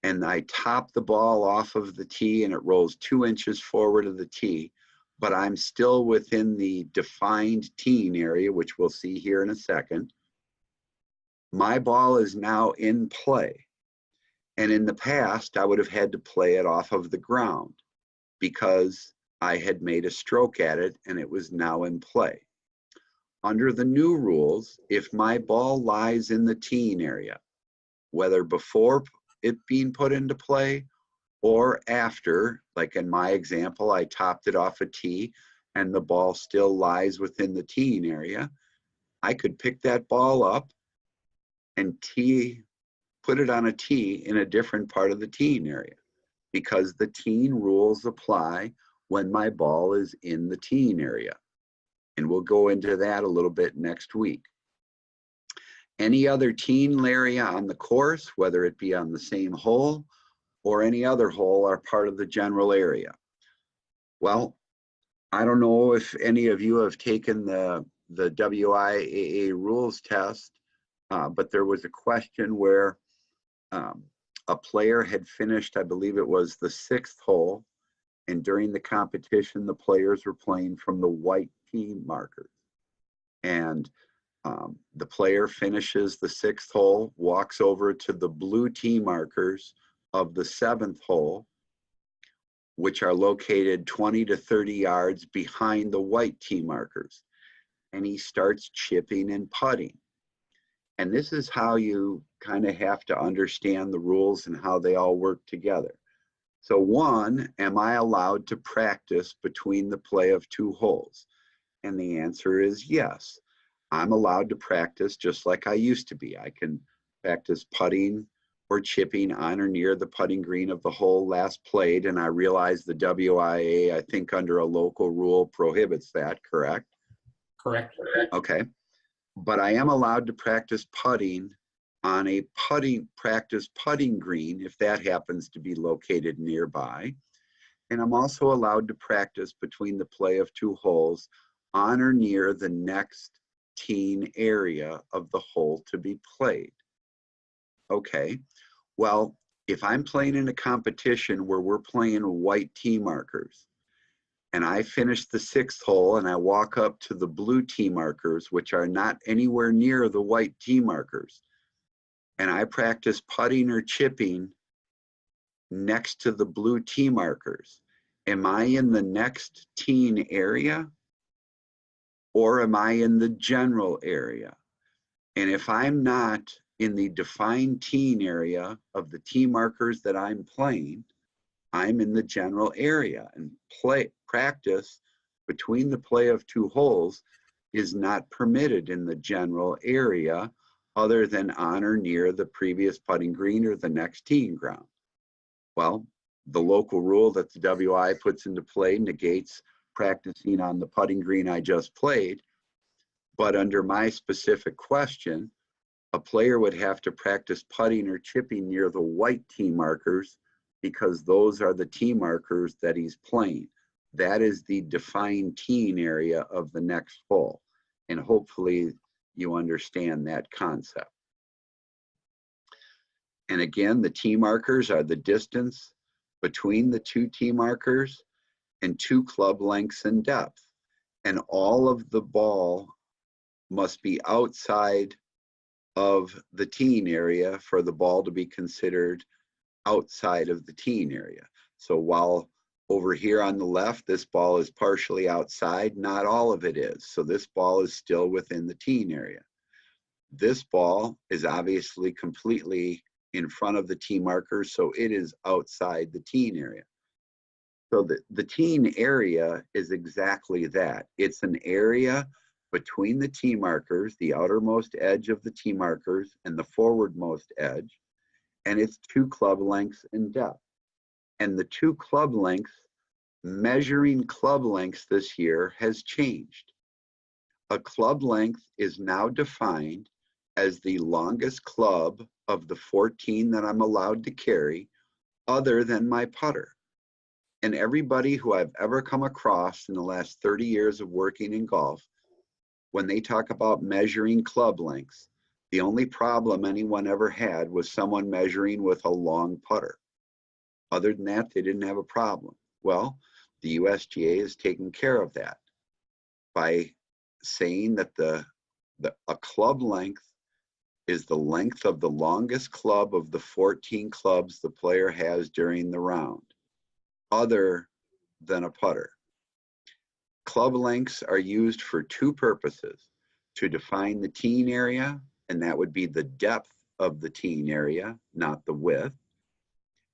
and I top the ball off of the tee and it rolls 2 inches forward of the tee, but I'm still within the defined teeing area, which we'll see here in a second, my ball is now in play. And in the past, I would have had to play it off of the ground because I had made a stroke at it and it was now in play. Under the new rules, if my ball lies in the teeing area, whether before it being put into play or after, like in my example, I topped it off a tee and the ball still lies within the teeing area, I could pick that ball up and put it on a tee in a different part of the teeing area because the teeing rules apply when my ball is in the teeing area. And we'll go into that a little bit next week. Any other teeing area on the course, whether it be on the same hole or any other hole, are part of the general area. Well, I don't know if any of you have taken the WIAA rules test, but there was a question where a player had finished, I believe it was the 6th hole, and during the competition, the players were playing from the white tee markers. And the player finishes the 6th hole, walks over to the blue tee markers of the 7th hole, which are located 20 to 30 yards behind the white tee markers. And he starts chipping and putting. And this is how you kind of have to understand the rules and how they all work together. So 1, am I allowed to practice between the play of 2 holes? And the answer is yes. I'm allowed to practice just like I used to be. I can practice putting or chipping on or near the putting green of the hole last played, and I realize the WIA, I think under a local rule, prohibits that, correct? Correct. Okay. But I am allowed to practice putting on a practice putting green if that happens to be located nearby. And I'm also allowed to practice between the play of 2 holes on or near the next teeing area of the hole to be played. Okay, well, if I'm playing in a competition where we're playing white tee markers, and I finish the 6th hole and I walk up to the blue tee markers, which are not anywhere near the white tee markers, and I practice putting or chipping next to the blue tee markers, am I in the next teeing area or am I in the general area? And if I'm not in the defined teeing area of the tee markers that I'm playing, I'm in the general area, and practice between the play of 2 holes is not permitted in the general area other than on or near the previous putting green or the next teeing ground. Well, the local rule that the WI puts into play negates practicing on the putting green I just played, but under my specific question, a player would have to practice putting or chipping near the white tee markers because those are the tee markers that he's playing. That is the defined teeing area of the next hole. And hopefully you understand that concept. And again, the tee markers are the distance between the 2 tee markers and 2 club lengths in depth. And all of the ball must be outside of the teeing area for the ball to be considered outside of the teeing area. So while Over here on the left, this ball is partially outside. Not all of it is. So this ball is still within the teen area. This ball is obviously completely in front of the tee marker, so it is outside the teen area. So the teen area is exactly that. It's an area between the tee markers, the outermost edge of the tee markers and the forwardmost edge, and it's 2 club lengths in depth. And the 2 club lengths, measuring club lengths this year has changed. A club length is now defined as the longest club of the 14 that I'm allowed to carry other than my putter. And everybody who I've ever come across in the last 30 years of working in golf, when they talk about measuring club lengths, the only problem anyone ever had was someone measuring with a long putter. Other than that, they didn't have a problem. Well, the USGA has taken care of that by saying that a club length is the length of the longest club of the 14 clubs the player has during the round, other than a putter. Club lengths are used for 2 purposes: to define the teen area, and that would be the depth of the teen area, not the width,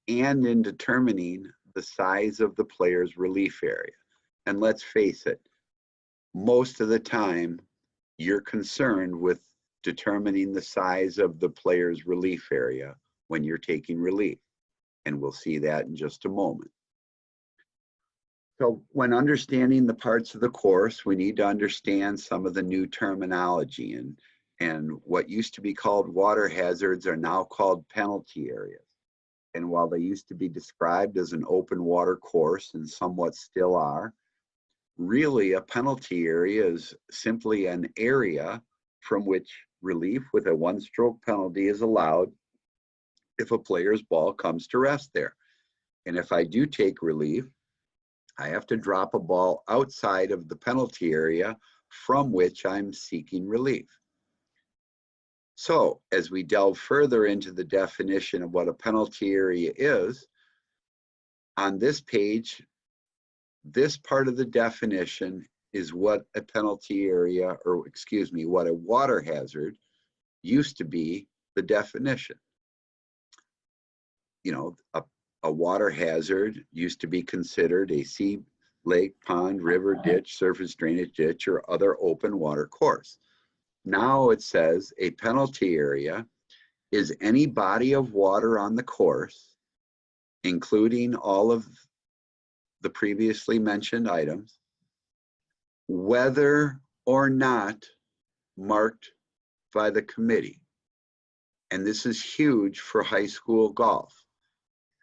and in determining the size of the player's relief area. And let's face it, most of the time, you're concerned with determining the size of the player's relief area when you're taking relief. And we'll see that in just a moment. So when understanding the parts of the course, we need to understand some of the new terminology, and what used to be called water hazards are now called penalty areas. And while they used to be described as an open water course, and somewhat still are, really a penalty area is simply an area from which relief with a 1-stroke penalty is allowed if a player's ball comes to rest there. And if I do take relief, I have to drop a ball outside of the penalty area from which I'm seeking relief. So as we delve further into the definition of what a penalty area is, on this page, this part of the definition is what a penalty area, or excuse me, what a water hazard used to be the definition. You know, a water hazard used to be considered a sea, lake, pond, river, ditch, surface drainage ditch, or other open water course. Now it says a penalty area is any body of water on the course, including all of the previously mentioned items, whether or not marked by the committee. And this is huge for high school golf,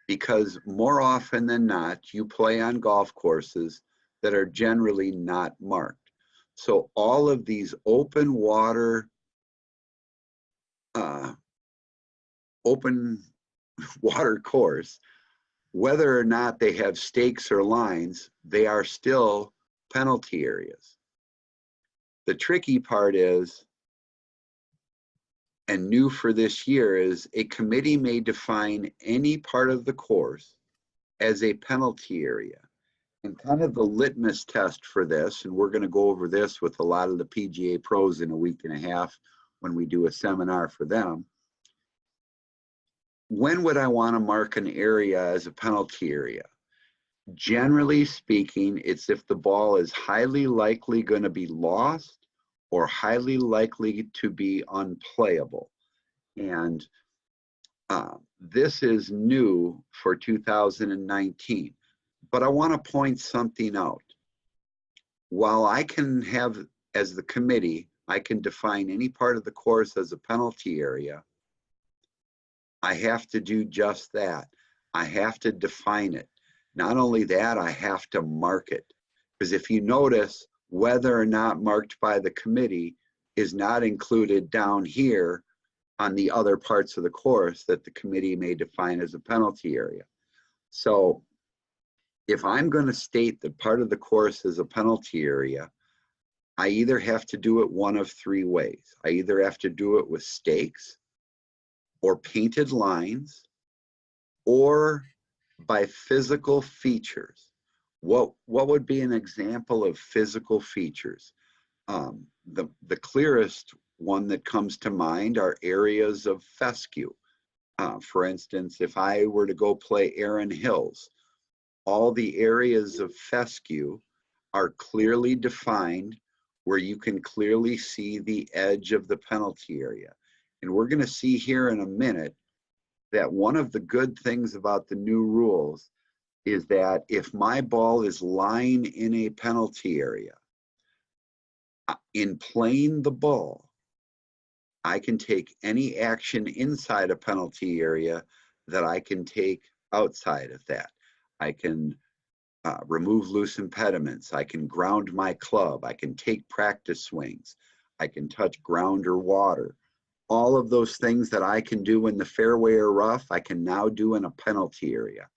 because more often than not, you play on golf courses that are generally not marked. So all of these open water course, whether or not they have stakes or lines, they are still penalty areas. The tricky part is, and new for this year, is a committee may define any part of the course as a penalty area. And kind of the litmus test for this, and we're going to go over this with a lot of the PGA pros in a week and a half when we do a seminar for them. When would I want to mark an area as a penalty area? Generally speaking, it's if the ball is highly likely going to be lost or highly likely to be unplayable. And this is new for 2019. But I want to point something out. While I can have, as the committee, I can define any part of the course as a penalty area, I have to do just that. I have to define it. Not only that, I have to mark it. Because if you notice, whether or not marked by the committee is not included down here on the other parts of the course that the committee may define as a penalty area. So if I'm going to state that part of the course is a penalty area, I either have to do it one of 3 ways. I either have to do it with stakes or painted lines or by physical features. What would be an example of physical features? The clearest one that comes to mind are areas of fescue. For instance, if I were to go play Erin Hills, all the areas of fescue are clearly defined where you can clearly see the edge of the penalty area. And we're going to see here in a minute that one of the good things about the new rules is that if my ball is lying in a penalty area, in playing the ball, I can take any action inside a penalty area that I can take outside of that. I can remove loose impediments. I can ground my club. I can take practice swings. I can touch ground or water. All of those things that I can do in the fairway or rough, I can now do in a penalty area.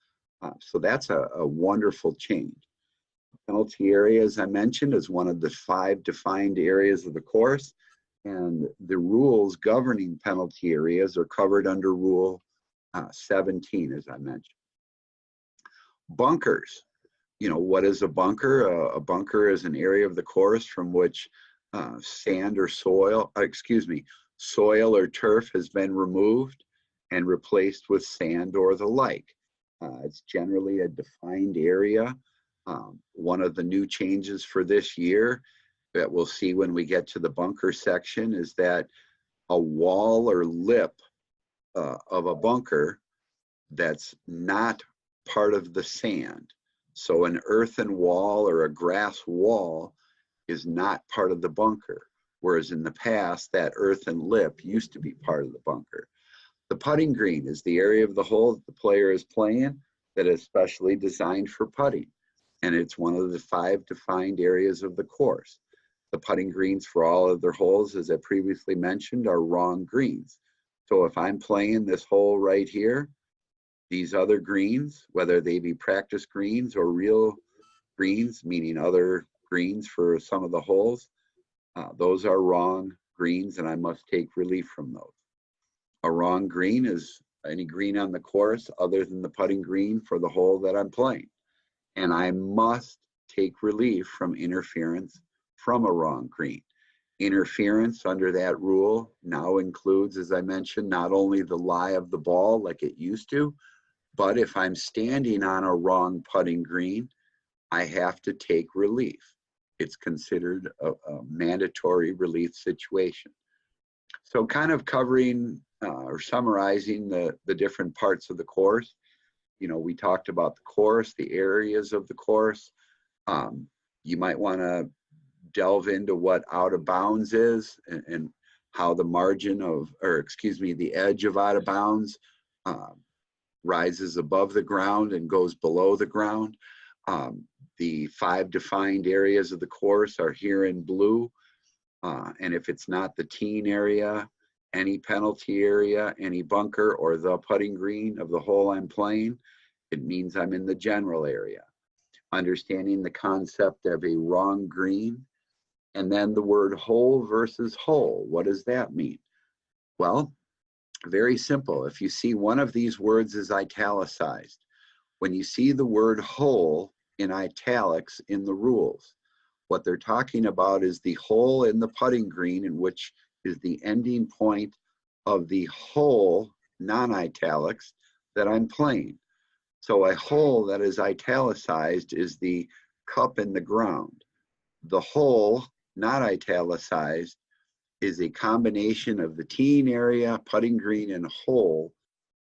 So that's a wonderful change. Penalty area, as I mentioned, is one of the 5 defined areas of the course, and the rules governing penalty areas are covered under Rule 17, as I mentioned. Bunkers. You know, what is a bunker? A bunker is an area of the course from which sand or soil, soil or turf has been removed and replaced with sand or the like. It's generally a defined area. One of the new changes for this year that we'll see when we get to the bunker section is that a wall or lip of a bunker that's not part of the sand. So an earthen wall or a grass wall is not part of the bunker, whereas in the past, that earthen lip used to be part of the bunker. The putting green is the area of the hole that the player is playing that is specially designed for putting, and it's one of the 5 defined areas of the course. The putting greens for all of their holes, as I previously mentioned, are wrong greens. So if I'm playing this hole right here, these other greens, whether they be practice greens or real greens, meaning other greens for some of the holes, those are wrong greens, and I must take relief from those. A wrong green is any green on the course other than the putting green for the hole that I'm playing. And I must take relief from interference from a wrong green. Interference under that rule now includes, as I mentioned, not only the lie of the ball like it used to, but if I'm standing on a wrong putting green, I have to take relief. It's considered a mandatory relief situation. So kind of covering or summarizing the different parts of the course. You know, we talked about the course, the areas of the course. You might want to delve into what out of bounds is and how the margin of, the edge of out of bounds rises above the ground and goes below the ground. The 5 defined areas of the course are here in blue. And if it's not the teen area, any penalty area, any bunker, or the putting green of the hole I'm playing, it means I'm in the general area. Understanding the concept of a wrong green, and then the word hole versus hole. What does that mean? Well, very simple. If you see one of these words is italicized, when you see the word hole in italics in the rules, what they're talking about is the hole in the putting green, in which is the ending point of the hole, non-italics, that I'm playing. So a hole that is italicized is the cup in the ground. The hole, not italicized, is a combination of the teen area, putting green, and hole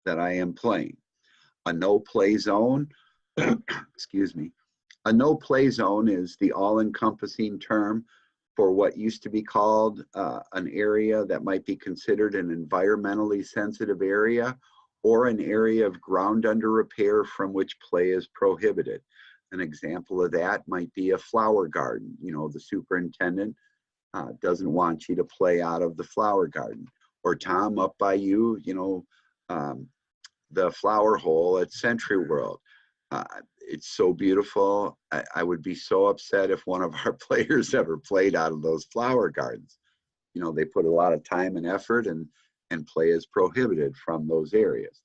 that I am playing. A no-play zone, excuse me, a no-play zone is the all-encompassing term for what used to be called an area that might be considered an environmentally sensitive area or an area of ground under repair from which play is prohibited. An example of that might be a flower garden. You know, the superintendent doesn't want you to play out of the flower garden. Or Tom, up by you, you know, the flower hole at Century World. It's so beautiful. I would be so upset if one of our players ever played out of those flower gardens. You know, they put a lot of time and effort, and play is prohibited from those areas.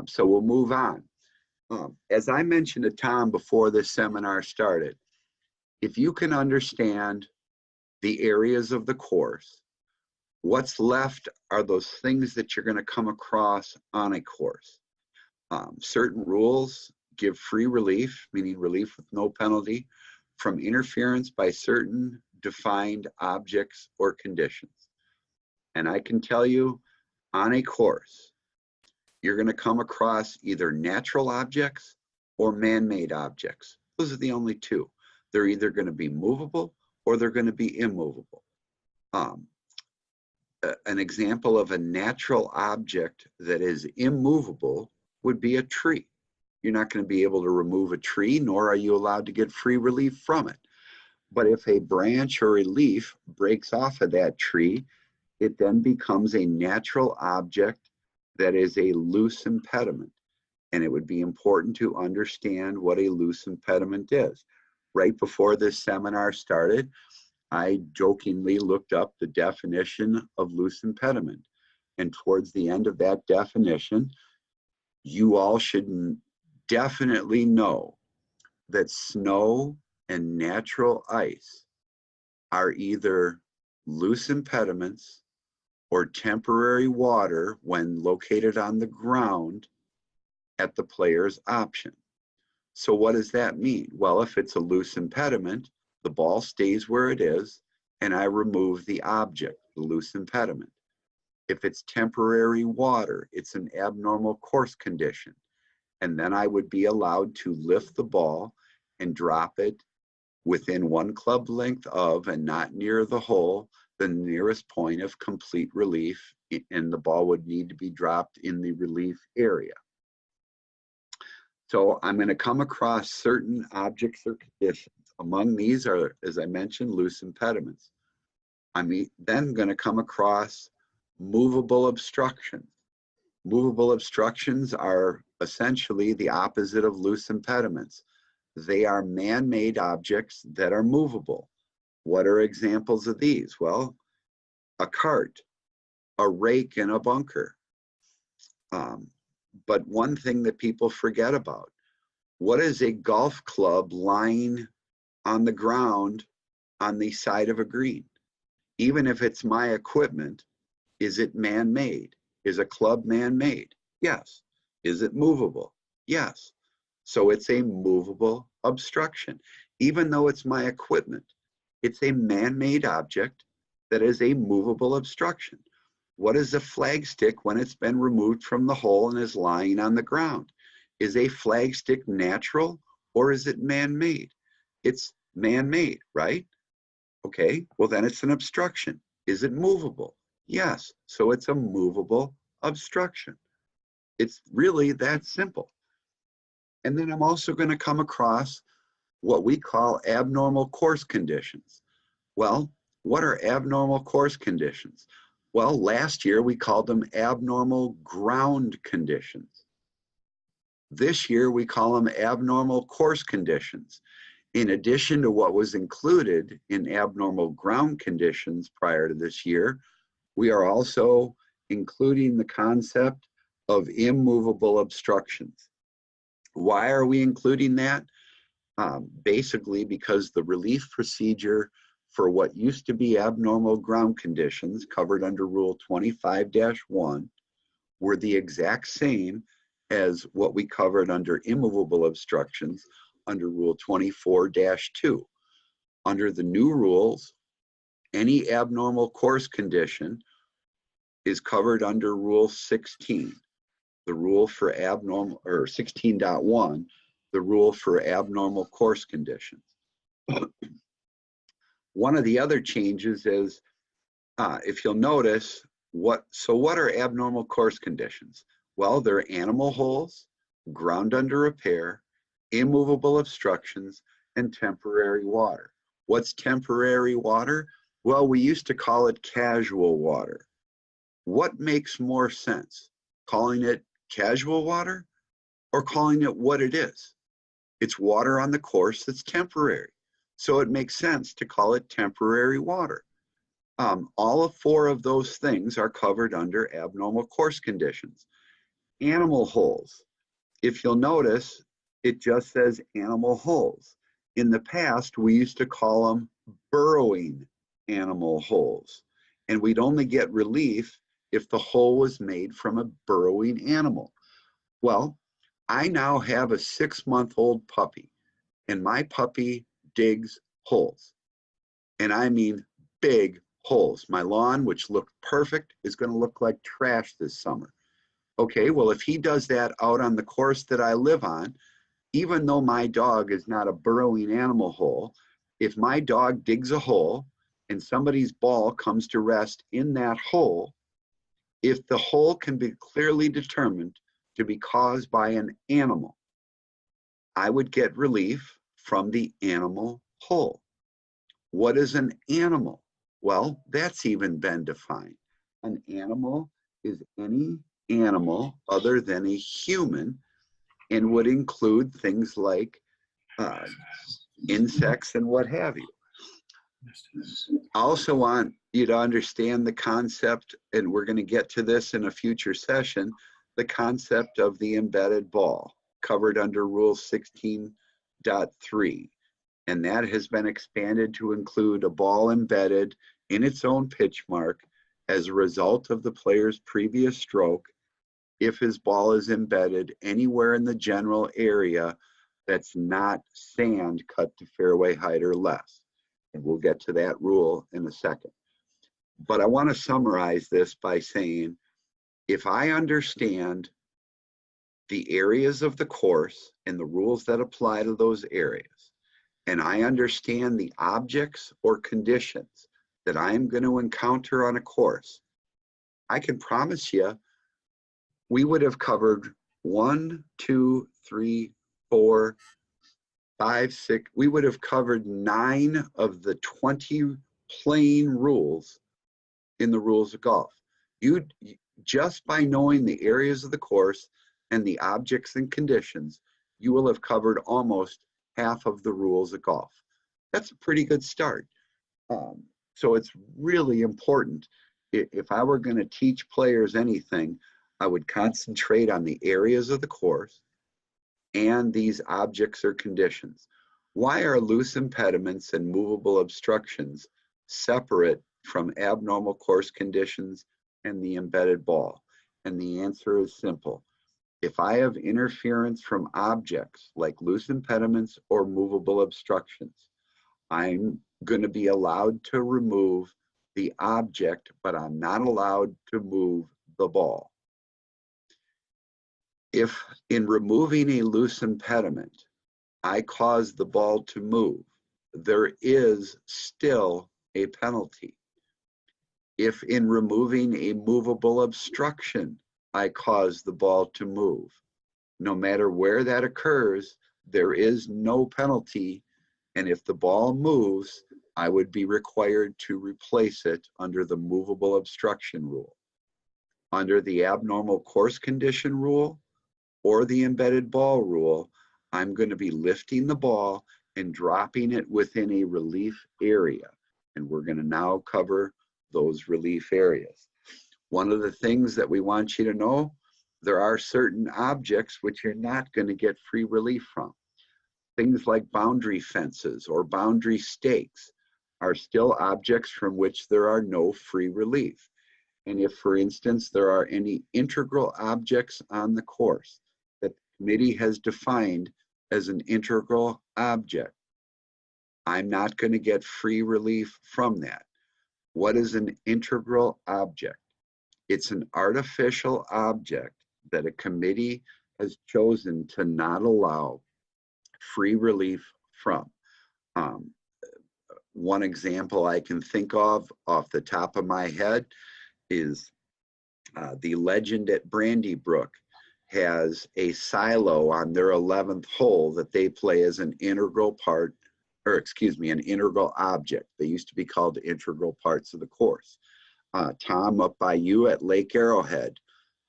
So we'll move on. As I mentioned to Tom before this seminar started, if you can understand the areas of the course, what's left are those things that you're going to come across on a course. Certain rules give free relief, meaning relief with no penalty, from interference by certain defined objects or conditions. And I can tell you, on a course, you're going to come across either natural objects or man-made objects. Those are the only two. They're either going to be movable or they're going to be immovable. An example of a natural object that is immovable would be a tree. You're not going to be able to remove a tree, nor are you allowed to get free relief from it. But if a branch or a leaf breaks off of that tree, it then becomes a natural object that is a loose impediment. And it would be important to understand what a loose impediment is. Right before this seminar started, I jokingly looked up the definition of loose impediment. And towards the end of that definition, you all should definitely know that snow and natural ice are either loose impediments or temporary water when located on the ground at the player's option. So what does that mean? Well, if it's a loose impediment, the ball stays where it is and I remove the object, the loose impediment. If it's temporary water, it's an abnormal course condition. And then I would be allowed to lift the ball and drop it within one club length of, and not near the hole, the nearest point of complete relief, and the ball would need to be dropped in the relief area. So I'm going to come across certain objects or conditions. Among these are, as I mentioned, loose impediments. I'm then going to come across movable obstructions. Movable obstructions are essentially the opposite of loose impediments. They are man-made objects that are movable. What are examples of these? Well, a cart, a rake, and a bunker. But one thing that people forget about, what is a golf club lying on the ground on the side of a green? Even if it's my equipment, is it man-made? Is a club man-made? Yes. Is it movable? Yes. So it's a movable obstruction. Even though it's my equipment, it's a man-made object that is a movable obstruction. What is a flagstick when it's been removed from the hole and is lying on the ground? Is a flagstick natural or is it man-made? It's man-made, right? Okay, well then it's an obstruction. Is it movable? Yes, so it's a movable obstruction. It's really that simple. And then I'm also going to come across what we call abnormal course conditions. Well, what are abnormal course conditions? Well, last year we called them abnormal ground conditions. This year we call them abnormal course conditions. In addition to what was included in abnormal ground conditions prior to this year, we are also including the concept of immovable obstructions. Why are we including that? Basically because the relief procedure for what used to be abnormal ground conditions covered under Rule 25-1 were the exact same as what we covered under immovable obstructions under Rule 24-2. Under the new rules, any abnormal course condition is covered under Rule 16, the rule for abnormal, or 16.1, the rule for abnormal course conditions. One of the other changes is, if you'll notice, what are abnormal course conditions? Well, they're animal holes, ground under repair, immovable obstructions, and temporary water. What's temporary water? Well, we used to call it casual water. What makes more sense? Calling it casual water or calling it what it is? It's water on the course that's temporary. So it makes sense to call it temporary water. All four of those things are covered under abnormal course conditions. Animal holes. if you'll notice, it just says animal holes. In the past, we used to call them burrowing animal holes, and we'd only get relief if the hole was made from a burrowing animal. Well, I now have a 6-month-old puppy, and my puppy digs holes, and I mean big holes. My lawn, which looked perfect, is going to look like trash this summer. Okay, well, if he does that out on the course that I live on, even though my dog is not a burrowing animal hole, if my dog digs a hole and somebody's ball comes to rest in that hole, if the hole can be clearly determined to be caused by an animal, I would get relief from the animal hole. What is an animal? Well, that's even been defined. An animal is any animal other than a human, and would include things like insects and what have you. I also want you to understand the concept, and we're going to get to this in a future session, the concept of the embedded ball covered under Rule 16.3. And that has been expanded to include a ball embedded in its own pitch mark as a result of the player's previous stroke if his ball is embedded anywhere in the general area that's not sand cut to fairway height or less. And we'll get to that rule in a second. But I want to summarize this by saying, if I understand the areas of the course and the rules that apply to those areas, and I understand the objects or conditions that I'm going to encounter on a course, I can promise you we would have covered 1, 2, 3, 4, 5, 6. We would have covered 9 of the 20 playing rules in the rules of golf. You just by knowing the areas of the course and the objects and conditions, you will have covered almost half of the rules of golf. That's a pretty good start. So it's really important. If I were going to teach players anything, I would concentrate on the areas of the course and these objects or conditions. Why are loose impediments and movable obstructions separate from abnormal course conditions and the embedded ball? And the answer is simple. If I have interference from objects like loose impediments or movable obstructions, I'm going to be allowed to remove the object, but I'm not allowed to move the ball. If in removing a loose impediment, I cause the ball to move, there is still a penalty. If in removing a movable obstruction, I cause the ball to move, no matter where that occurs, there is no penalty. And if the ball moves, I would be required to replace it under the movable obstruction rule. Under the abnormal course condition rule or the embedded ball rule, I'm going to be lifting the ball and dropping it within a relief area. And we're going to now cover those relief areas. One of the things that we want you to know, there are certain objects which you're not going to get free relief from. Things like boundary fences or boundary stakes are still objects from which there are no free relief. And if, for instance, there are any integral objects on the course that the committee has defined as an integral object, I'm not going to get free relief from that. What is an integral object? It's an artificial object that a committee has chosen to not allow free relief from. One example I can think of off the top of my head is the Legend at Brandybrook has a silo on their 11th hole that they play as an integral part, or excuse me, an integral object. They used to be called integral parts of the course. Tom, up by you at Lake Arrowhead,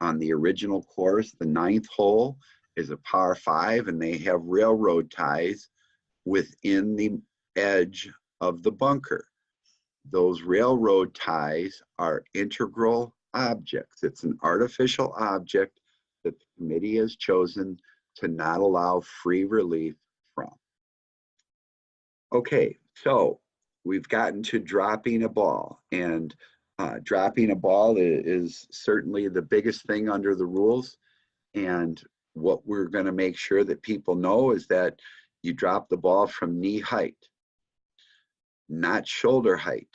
on the original course, the 9th hole is a par 5, and they have railroad ties within the edge of the bunker. Those railroad ties are integral objects. It's an artificial object that the committee has chosen to not allow free relief from. Okay, so we've gotten to dropping a ball, and dropping a ball is certainly the biggest thing under the rules. And what we're going to make sure that people know is that you drop the ball from knee height, not shoulder height.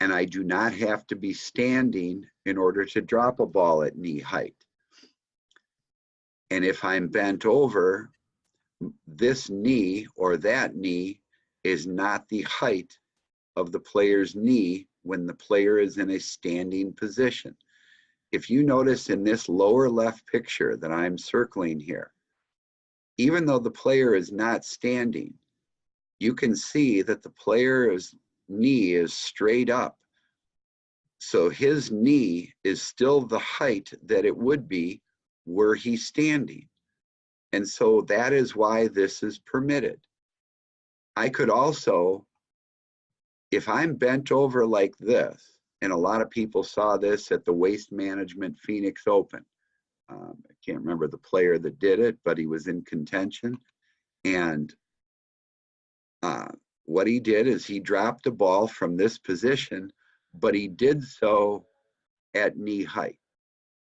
And I do not have to be standing in order to drop a ball at knee height. And if I'm bent over, this knee or that knee is not the height of the player's knee when the player is in a standing position. If you notice in this lower left picture that I'm circling here, even though the player is not standing, you can see that the player's knee is straight up. So his knee is still the height that it would be were he standing. And so that is why this is permitted. I could also, if I'm bent over like this, and a lot of people saw this at the Waste Management Phoenix Open. I can't remember the player that did it, but he was in contention. And what he did is he dropped the ball from this position, but he did so at knee height.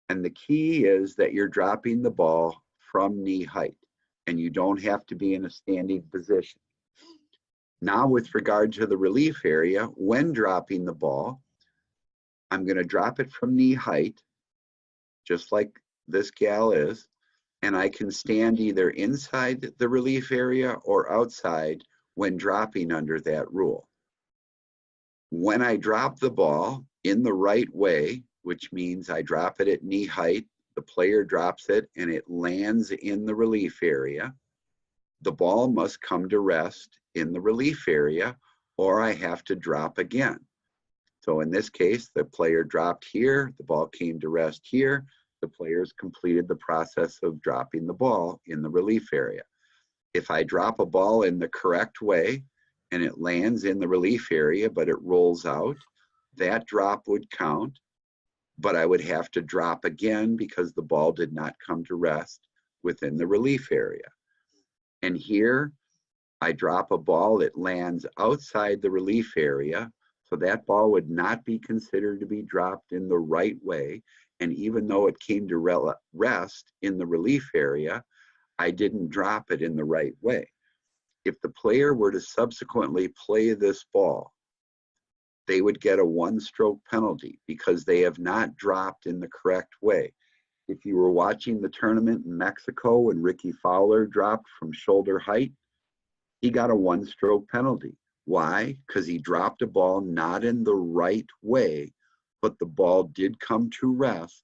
And the key is that you're dropping the ball from knee height, and you don't have to be in a standing position. Now, with regard to the relief area, when dropping the ball, I'm going to drop it from knee height, just like this gal is, and I can stand either inside the relief area or outside when dropping under that rule. When I drop the ball in the right way, which means I drop it at knee height, the player drops it and it lands in the relief area, the ball must come to rest in the relief area or I have to drop again. So in this case, the player dropped here, the ball came to rest here, the players completed the process of dropping the ball in the relief area. If I drop a ball in the correct way and it lands in the relief area, but it rolls out, that drop would count, but I would have to drop again because the ball did not come to rest within the relief area. And here, I drop a ball that lands outside the relief area, so that ball would not be considered to be dropped in the right way. And even though it came to rest in the relief area, I didn't drop it in the right way. If the player were to subsequently play this ball, they would get a one-stroke penalty because they have not dropped in the correct way. If you were watching the tournament in Mexico when Ricky Fowler dropped from shoulder height, he got a one-stroke penalty. Why? Because he dropped a ball not in the right way, but the ball did come to rest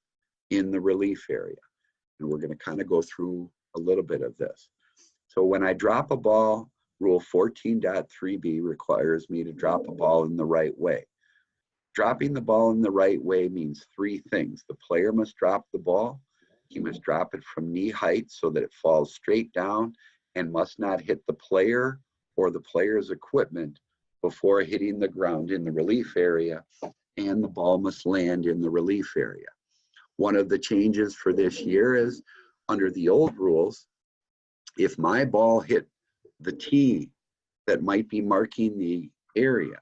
in the relief area. And we're going to kind of go through a little bit of this. So when I drop a ball, Rule 14.3b requires me to drop a ball in the right way. Dropping the ball in the right way means three things. The player must drop the ball. He must drop it from knee height so that it falls straight down and must not hit the player or the player's equipment before hitting the ground in the relief area, and the ball must land in the relief area. One of the changes for this year is, under the old rules, if my ball hit the tee that might be marking the area,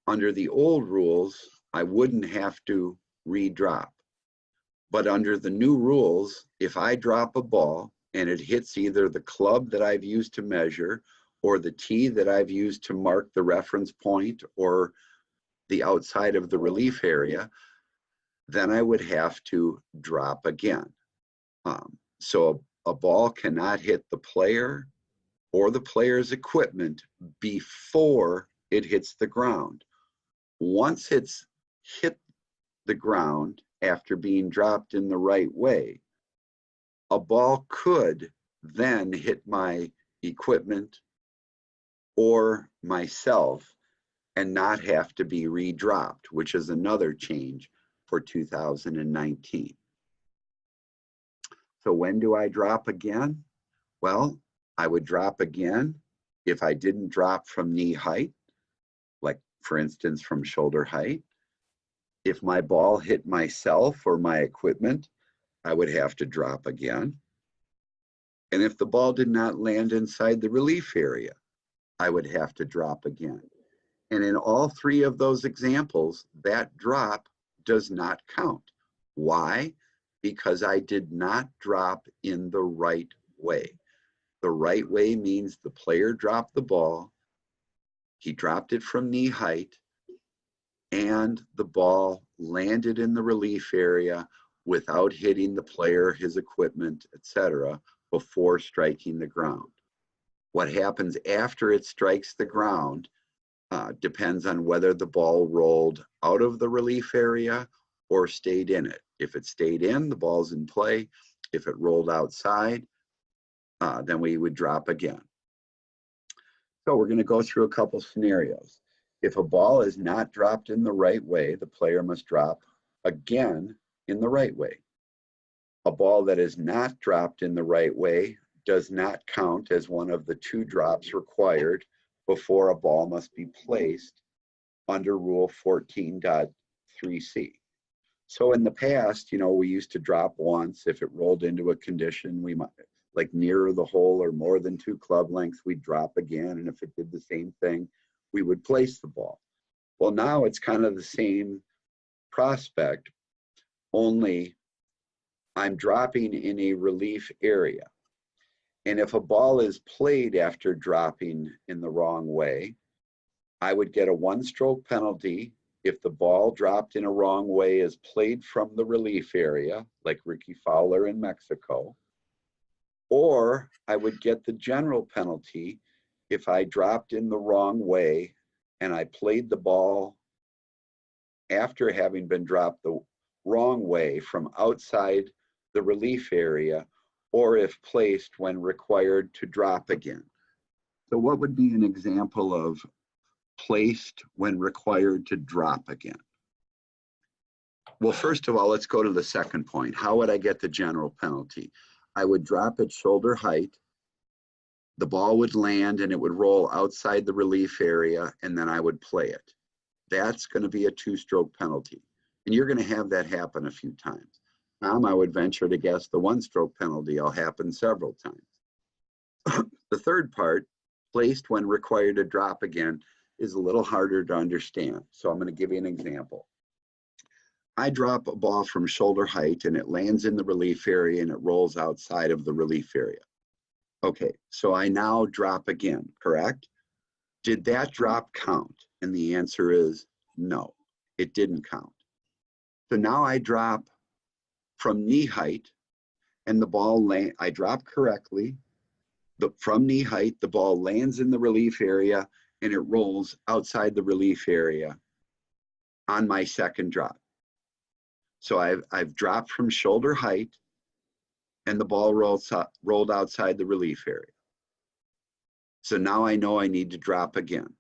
under the old rules, I wouldn't have to re-drop. But under the new rules, if I drop a ball and it hits either the club that I've used to measure or the tee that I've used to mark the reference point or the outside of the relief area, then I would have to drop again. So a ball cannot hit the player or the player's equipment before it hits the ground. Once it's hit the ground after being dropped in the right way, a ball could then hit my equipment or myself and not have to be re-dropped, which is another change for 2019. So when do I drop again? Well, I would drop again if I didn't drop from knee height, like for instance from shoulder height. If my ball hit myself or my equipment I would have to drop again. And if the ball did not land inside the relief area, I would have to drop again. And in all three of those examples, that drop does not count. Why? Because I did not drop in the right way. The right way means the player dropped the ball, he dropped it from knee height, and the ball landed in the relief area without hitting the player, his equipment, etc., before striking the ground. What happens after it strikes the ground depends on whether the ball rolled out of the relief area or stayed in it. If it stayed in, the ball's in play. If it rolled outside, then we would drop again. So we're going to go through a couple scenarios. If a ball is not dropped in the right way, the player must drop again in the right way. A ball that is not dropped in the right way does not count as one of the two drops required before a ball must be placed under Rule 14.3c. So in the past, we used to drop once. If it rolled into a condition, we might, like nearer the hole or more than 2 club lengths, we'd drop again. And if it did the same thing, we would place the ball. Well, now it's kind of the same prospect, only I'm dropping in a relief area. And if a ball is played after dropping in the wrong way, I would get a 1-stroke penalty if the ball dropped in a wrong way is played from the relief area, like Ricky Fowler in Mexico, or I would get the general penalty if I dropped in the wrong way and I played the ball after having been dropped the wrong way from outside the relief area, or if placed when required to drop again. So what would be an example of placed when required to drop again? Well, first of all, let's go to the second point. How would I get the general penalty? I would drop at shoulder height, the ball would land and it would roll outside the relief area, and then I would play it. That's going to be a 2-stroke penalty. And you're going to have that happen a few times. I would venture to guess the 1-stroke penalty will happen several times. The third part, placed when required to drop again, is a little harder to understand. So I'm going to give you an example. I drop a ball from shoulder height and it lands in the relief area and it rolls outside of the relief area. Okay, so I now drop again, correct? Did that drop count? And the answer is no, it didn't count. So now I drop from knee height and the ball I drop correctly. From knee height, the ball lands in the relief area and it rolls outside the relief area on my second drop. So I've dropped from shoulder height and the ball rolled outside the relief area. So now I know I need to drop again.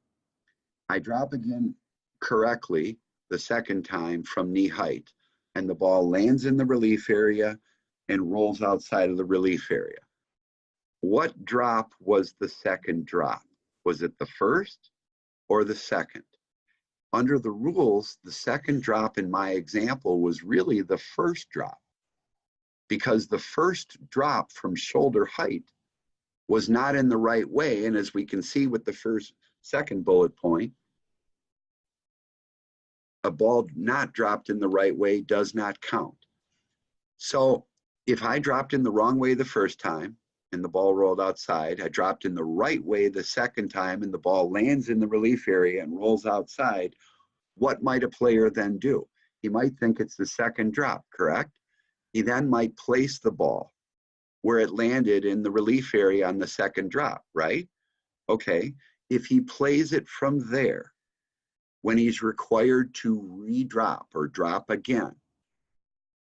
I drop again correctly the second time from knee height, and the ball lands in the relief area and rolls outside of the relief area. What drop was the second drop? Was it the first or the second? Under the rules, the second drop in my example was really the first drop, because the first drop from shoulder height was not in the right way. And as we can see with the second bullet point, a ball not dropped in the right way does not count. So if I dropped in the wrong way the first time and the ball rolled outside, I dropped in the right way the second time and the ball lands in the relief area and rolls outside, what might a player then do? He might think it's the second drop, correct? He then might place the ball where it landed in the relief area on the second drop, right? Okay, if he plays it from there, when he's required to re-drop or drop again,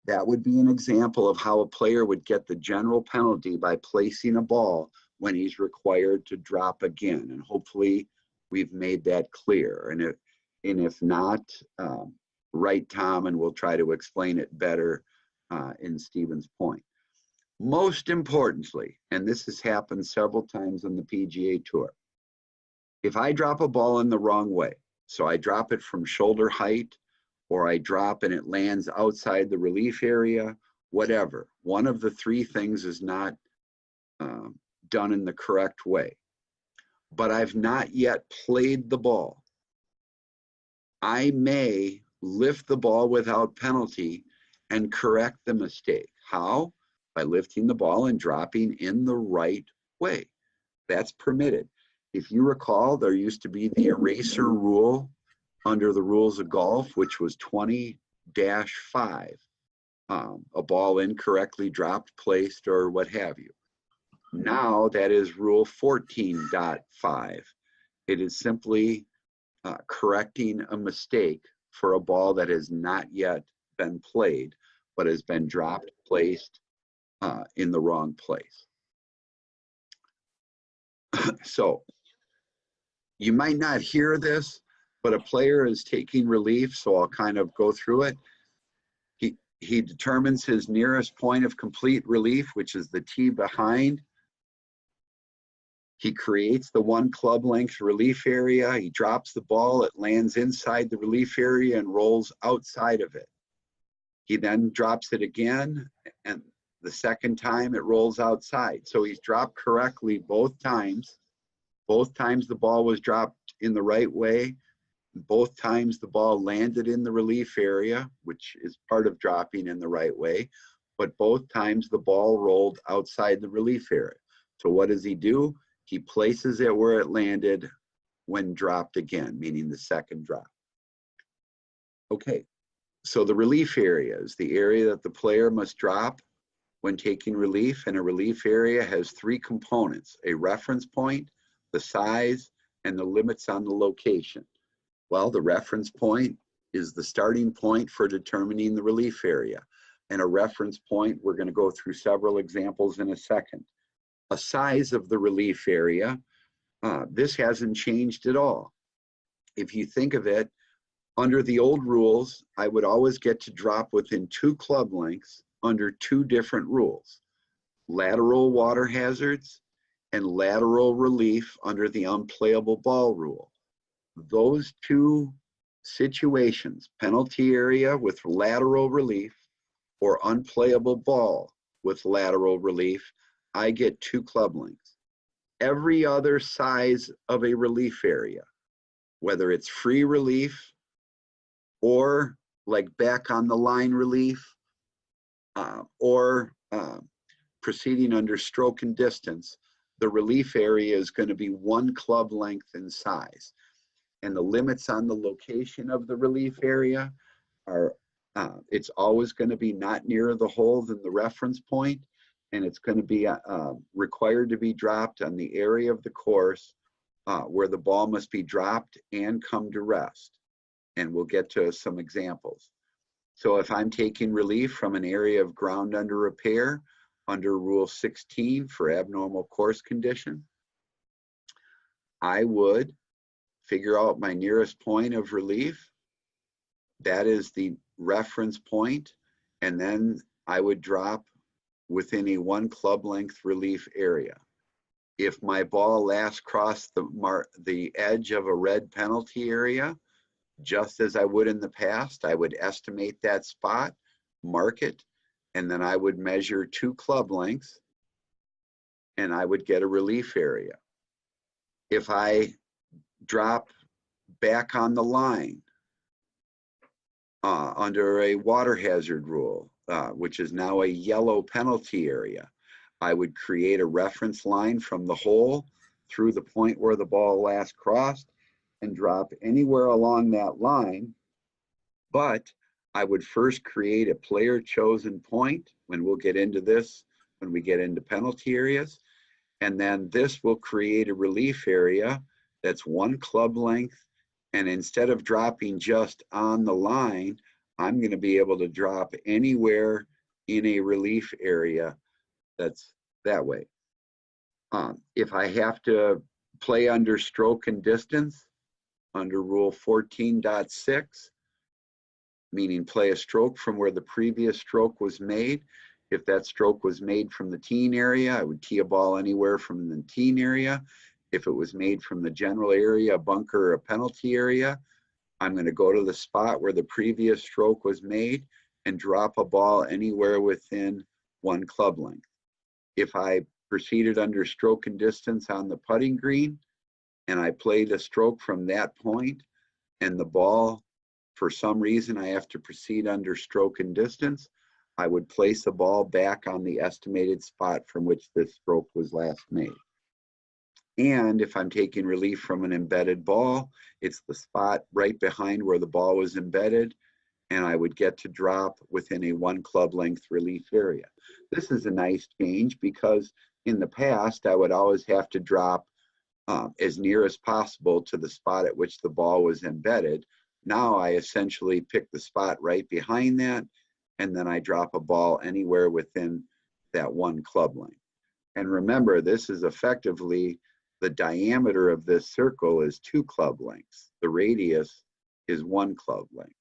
that would be an example of how a player would get the general penalty by placing a ball when he's required to drop again. And hopefully we've made that clear. And if not, write Tom and we'll try to explain it better in Stephen's point. Most importantly, and this has happened several times on the PGA Tour, if I drop a ball in the wrong way, so I drop it from shoulder height, or I drop and it lands outside the relief area, whatever. One of the three things is not done in the correct way. But I've not yet played the ball. I may lift the ball without penalty and correct the mistake. How? By lifting the ball and dropping in the right way. That's permitted. If you recall, there used to be the eraser rule under the rules of golf, which was 20-5. A ball incorrectly dropped, placed, or what have you. Now that is rule 14.5. It is simply correcting a mistake for a ball that has not yet been played, but has been dropped, placed in the wrong place. So you might not hear this, but a player is taking relief, so I'll kind of go through it. He determines his nearest point of complete relief, which is the tee behind. He creates the 1 club length relief area. He drops the ball, it lands inside the relief area and rolls outside of it. He then drops it again, and the second time it rolls outside. So he's dropped correctly both times. Both times the ball was dropped in the right way. Both times the ball landed in the relief area, which is part of dropping in the right way, but both times the ball rolled outside the relief area. So what does he do? He places it where it landed when dropped again, meaning the second drop. Okay, so the relief area is the area that the player must drop when taking relief, and a relief area has 3 components: a reference point, the size, and the limits on the location. Well, the reference point is the starting point for determining the relief area. And a reference point, we're going to go through several examples in a second. A size of the relief area, this hasn't changed at all. If you think of it, under the old rules, I would always get to drop within 2 club lengths under 2 different rules: lateral water hazards and lateral relief under the unplayable ball rule. Those 2 situations, penalty area with lateral relief or unplayable ball with lateral relief, I get 2 club lengths. Every other size of a relief area, whether it's free relief or like back on the line relief or proceeding under stroke and distance, the relief area is going to be 1 club length in size. And the limits on the location of the relief area are, it's always going to be not nearer the hole than the reference point, and it's going to be required to be dropped on the area of the course where the ball must be dropped and come to rest. And we'll get to some examples. So if I'm taking relief from an area of ground under repair under Rule 16 for abnormal course condition, I would figure out my nearest point of relief. That is the reference point, and then I would drop within a 1 club length relief area. If my ball last crossed the edge of a red penalty area, just as I would in the past, I would estimate that spot, mark it, and then I would measure 2 club lengths, and I would get a relief area. If I drop back on the line under a water hazard rule, which is now a yellow penalty area, I would create a reference line from the hole through the point where the ball last crossed and drop anywhere along that line. But I would first create a player chosen point, when we'll get into this when we get into penalty areas, and then this will create a relief area that's 1 club length, and instead of dropping just on the line, I'm going to be able to drop anywhere in a relief area that's that way. If I have to play under stroke and distance, under Rule 14.6, meaning play a stroke from where the previous stroke was made. If that stroke was made from the teen area, I would tee a ball anywhere from the teen area. If it was made from the general area, a bunker, or a penalty area, I'm going to go to the spot where the previous stroke was made and drop a ball anywhere within 1 club length. If I proceeded under stroke and distance on the putting green, and I played a stroke from that point, and the ball, for some reason, I have to proceed under stroke and distance, I would place the ball back on the estimated spot from which this stroke was last made. And if I'm taking relief from an embedded ball, it's the spot right behind where the ball was embedded, and I would get to drop within a 1 club length relief area. This is a nice change because in the past, I would always have to drop as near as possible to the spot at which the ball was embedded. Now I essentially pick the spot right behind that, and then I drop a ball anywhere within that 1 club length. And remember, this is effectively, the diameter of this circle is 2 club lengths. The radius is 1 club length.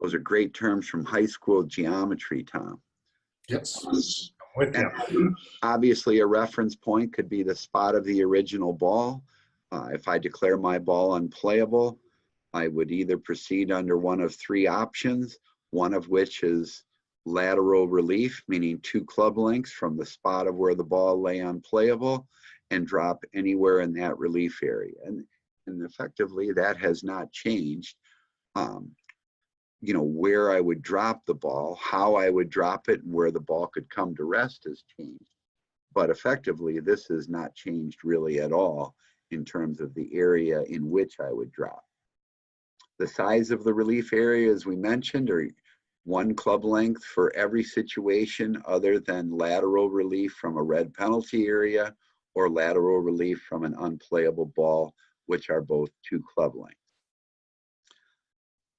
Those are great terms from high school geometry, Tom. Yes. With and obviously, a reference point could be the spot of the original ball. If I declare my ball unplayable, I would either proceed under one of 3 options, one of which is lateral relief, meaning 2 club lengths from the spot of where the ball lay unplayable, and drop anywhere in that relief area. And effectively, that has not changed. You know, where I would drop the ball, how I would drop it, and where the ball could come to rest has changed. But effectively, this has not changed really at all in terms of the area in which I would drop. The size of the relief area, as we mentioned, are 1 club length for every situation other than lateral relief from a red penalty area or lateral relief from an unplayable ball, which are both 2 club lengths.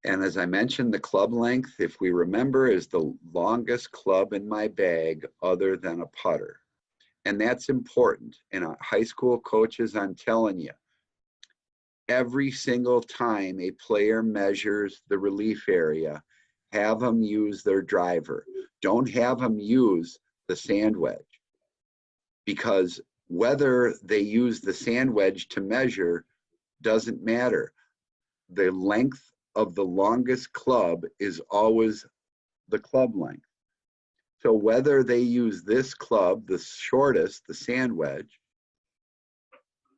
And as I mentioned, the club length, if we remember, is the longest club in my bag other than a putter. And that's important. And high school coaches, I'm telling you, every single time a player measures the relief area, have them use their driver. Don't have them use the sand wedge. Because whether they use the sand wedge to measure doesn't matter. The length of the longest club is always the club length. So whether they use this club, the shortest, the sand wedge,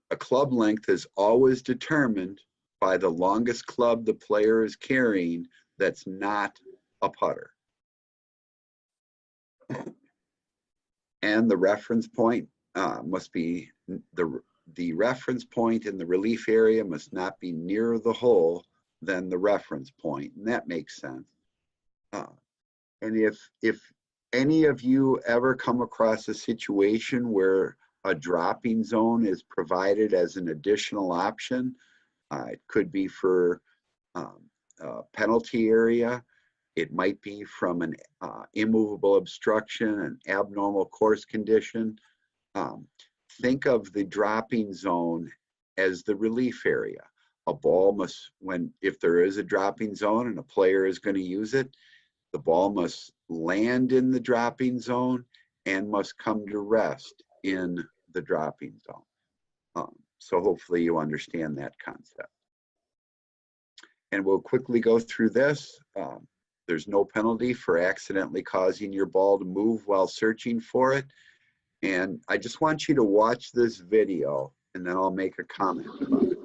a club length is always determined by the longest club the player is carrying that's not a putter. And the reference point must be, the reference point in the relief area must not be nearer the hole than the reference point, and that makes sense. And if any of you ever come across a situation where a dropping zone is provided as an additional option, it could be for a penalty area, it might be from an immovable obstruction, an abnormal course condition. Think of the dropping zone as the relief area. A ball must, if there is a dropping zone and a player is going to use it, the ball must land in the dropping zone and must come to rest in the dropping zone. So hopefully you understand that concept. And we'll quickly go through this. There's no penalty for accidentally causing your ball to move while searching for it. And I just want you to watch this video and then I'll make a comment about it.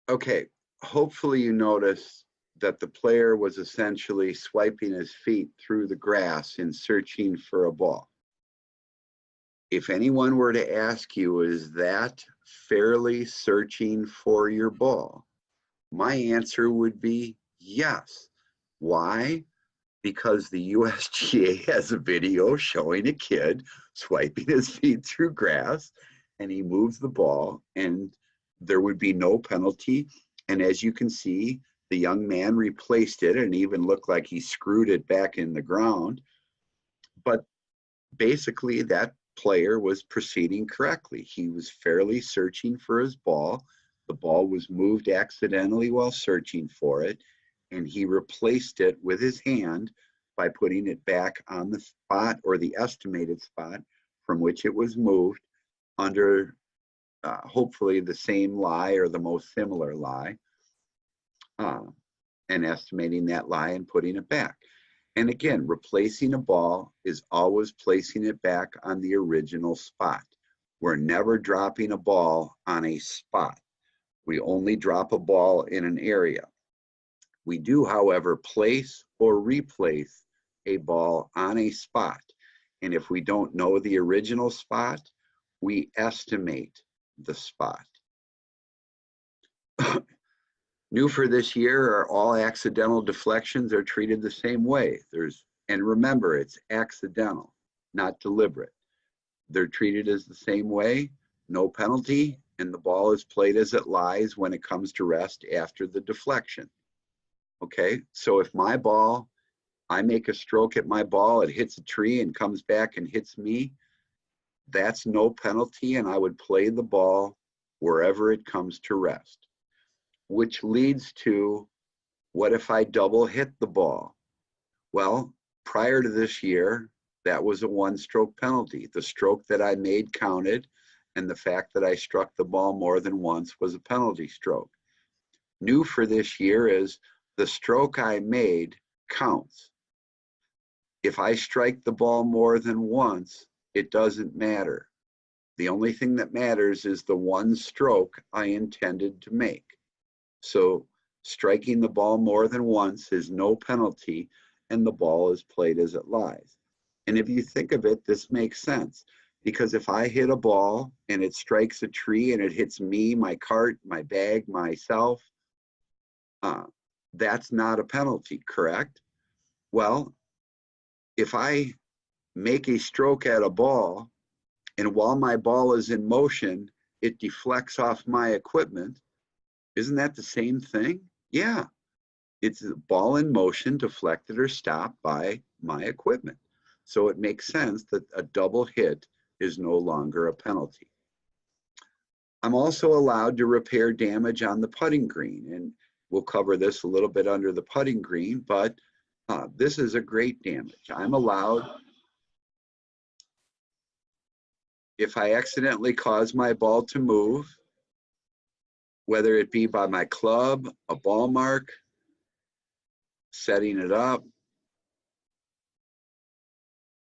Okay, hopefully you notice that the player was essentially swiping his feet through the grass in searching for a ball. If anyone were to ask you, is that fairly searching for your ball? My answer would be yes. Why? Because the USGA has a video showing a kid swiping his feet through grass, and he moves the ball, and there would be no penalty. And as you can see, the young man replaced it and even looked like he screwed it back in the ground. But basically, that player was proceeding correctly. He was fairly searching for his ball. The ball was moved accidentally while searching for it, and he replaced it with his hand by putting it back on the spot or the estimated spot from which it was moved under hopefully the same lie or the most similar lie, and estimating that lie and putting it back. And again, replacing a ball is always placing it back on the original spot. We're never dropping a ball on a spot. We only drop a ball in an area. We do, however, place or replace a ball on a spot. And if we don't know the original spot, we estimate the spot. New for this year are all accidental deflections are treated the same way. And remember, it's accidental, not deliberate. They're treated as the same way, no penalty, and the ball is played as it lies when it comes to rest after the deflection. Okay, so if my ball, I make a stroke at my ball, it hits a tree and comes back and hits me, that's no penalty, and I would play the ball wherever it comes to rest. Which leads to, what if I double hit the ball? Well, prior to this year, that was a one-stroke penalty. The stroke that I made counted, and the fact that I struck the ball more than once was a penalty stroke. New for this year is the stroke I made counts. If I strike the ball more than once, it doesn't matter. The only thing that matters is the one stroke I intended to make. So striking the ball more than once is no penalty, and the ball is played as it lies. And if you think of it, this makes sense, because if I hit a ball and it strikes a tree and it hits me, my cart, my bag, myself, that's not a penalty, correct? Well, if I make a stroke at a ball, and while my ball is in motion, it deflects off my equipment, isn't that the same thing? Yeah, it's a ball in motion deflected or stopped by my equipment. So it makes sense that a double hit is no longer a penalty. I'm also allowed to repair damage on the putting green, and we'll cover this a little bit under the putting green, but this is a great damage. I'm allowed, if I accidentally cause my ball to move, whether it be by my club, a ball mark, setting it up,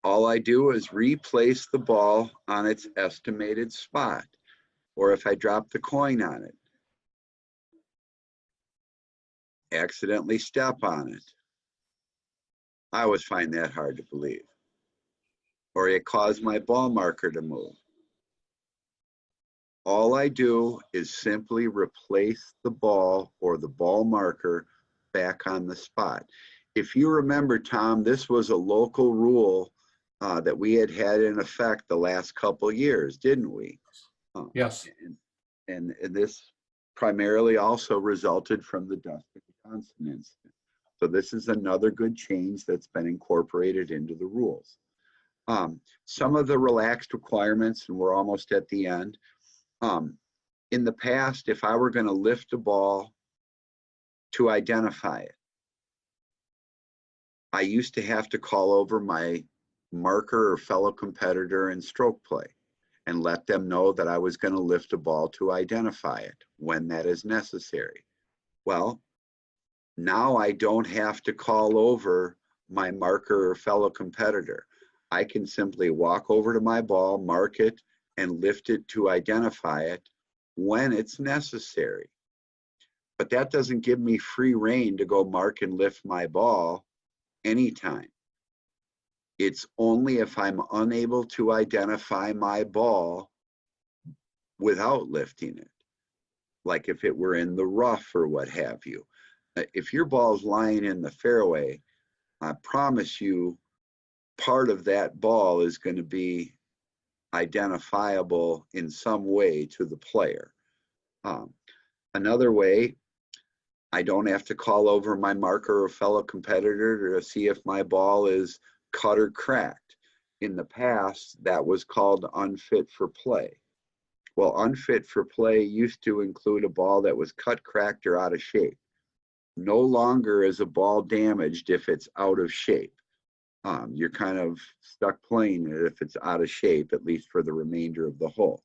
all I do is replace the ball on its estimated spot. Or if I drop the coin on it, accidentally step on it. I always find that hard to believe. Or it caused my ball marker to move. All I do is simply replace the ball or the ball marker back on the spot. If you remember, Tom, this was a local rule that we had in effect the last couple years, didn't we? Yes. And this primarily also resulted from the Dustin Johnson incident. So this is another good change that's been incorporated into the rules. Some of the relaxed requirements, and we're almost at the end. In the past, if I were going to lift a ball to identify it, I used to have to call over my marker or fellow competitor in stroke play and let them know that I was going to lift a ball to identify it when that is necessary. Well, now I don't have to call over my marker or fellow competitor. I can simply walk over to my ball, mark it, and lift it to identify it when it's necessary. But that doesn't give me free rein to go mark and lift my ball anytime. It's only if I'm unable to identify my ball without lifting it, like if it were in the rough or what have you. If your ball's lying in the fairway, I promise you part of that ball is going to be identifiable in some way to the player. Another way, I don't have to call over my marker or fellow competitor to see if my ball is cut or cracked. In the past, that was called unfit for play. Well, unfit for play used to include a ball that was cut, cracked, or out of shape. No longer is a ball damaged if it's out of shape. You're kind of stuck playing it if it's out of shape, at least for the remainder of the hole.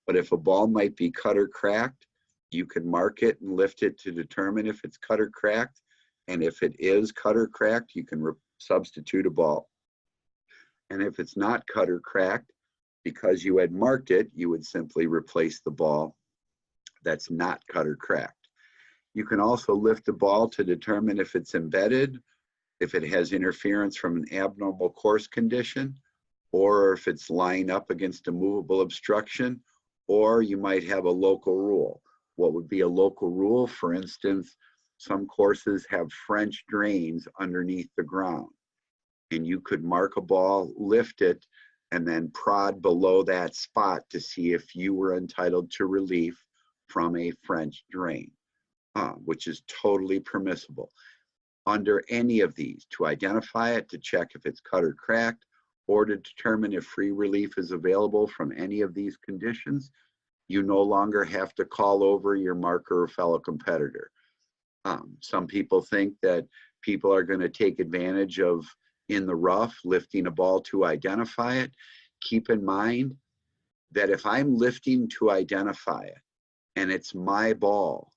But if a ball might be cut or cracked, you can mark it and lift it to determine if it's cut or cracked. And if it is cut or cracked, you can substitute a ball. And if it's not cut or cracked, because you had marked it, you would simply replace the ball that's not cut or cracked. You can also lift the ball to determine if it's embedded, if it has interference from an abnormal course condition, or if it's lying up against a movable obstruction, or you might have a local rule. What would be a local rule? For instance, some courses have French drains underneath the ground, and you could mark a ball, lift it, and then prod below that spot to see if you were entitled to relief from a French drain, which is totally permissible. Under any of these, to identify it, to check if it's cut or cracked, or to determine if free relief is available from any of these conditions, you no longer have to call over your marker or fellow competitor. Some people think that people are going to take advantage of, in the rough, lifting a ball to identify it. Keep in mind that if I'm lifting to identify it and it's my ball,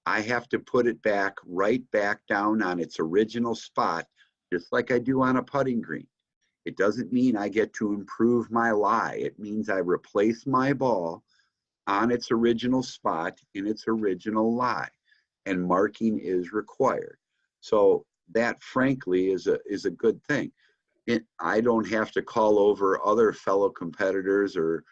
I have to put it back, right back down on its original spot, just like I do on a putting green. It doesn't mean I get to improve my lie. It means I replace my ball on its original spot in its original lie, and marking is required. So that, frankly, is a good thing. I don't have to call over other fellow competitors or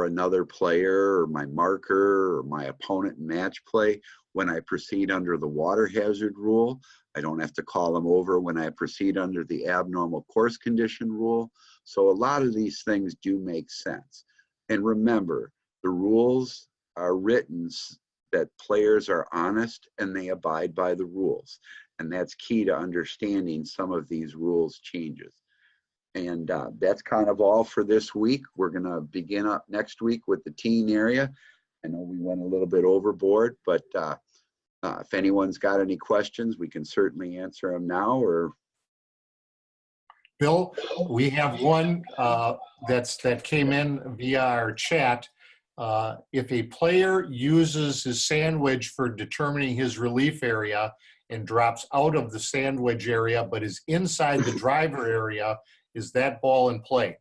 another player or my marker or my opponent in match play when I proceed under the water hazard rule. I don't have to call them over when I proceed under the abnormal course condition rule. So a lot of these things do make sense. And remember, the rules are written that players are honest and they abide by the rules. And that's key to understanding some of these rules changes. And that's kind of all for this week. We're going to begin up next week with the teen area. I know we went a little bit overboard, but if anyone's got any questions, we can certainly answer them now. Or Bill, we have one that came in via our chat. If a player uses his sandwich for determining his relief area and drops out of the sandwich area but is inside the driver area, is that ball in play?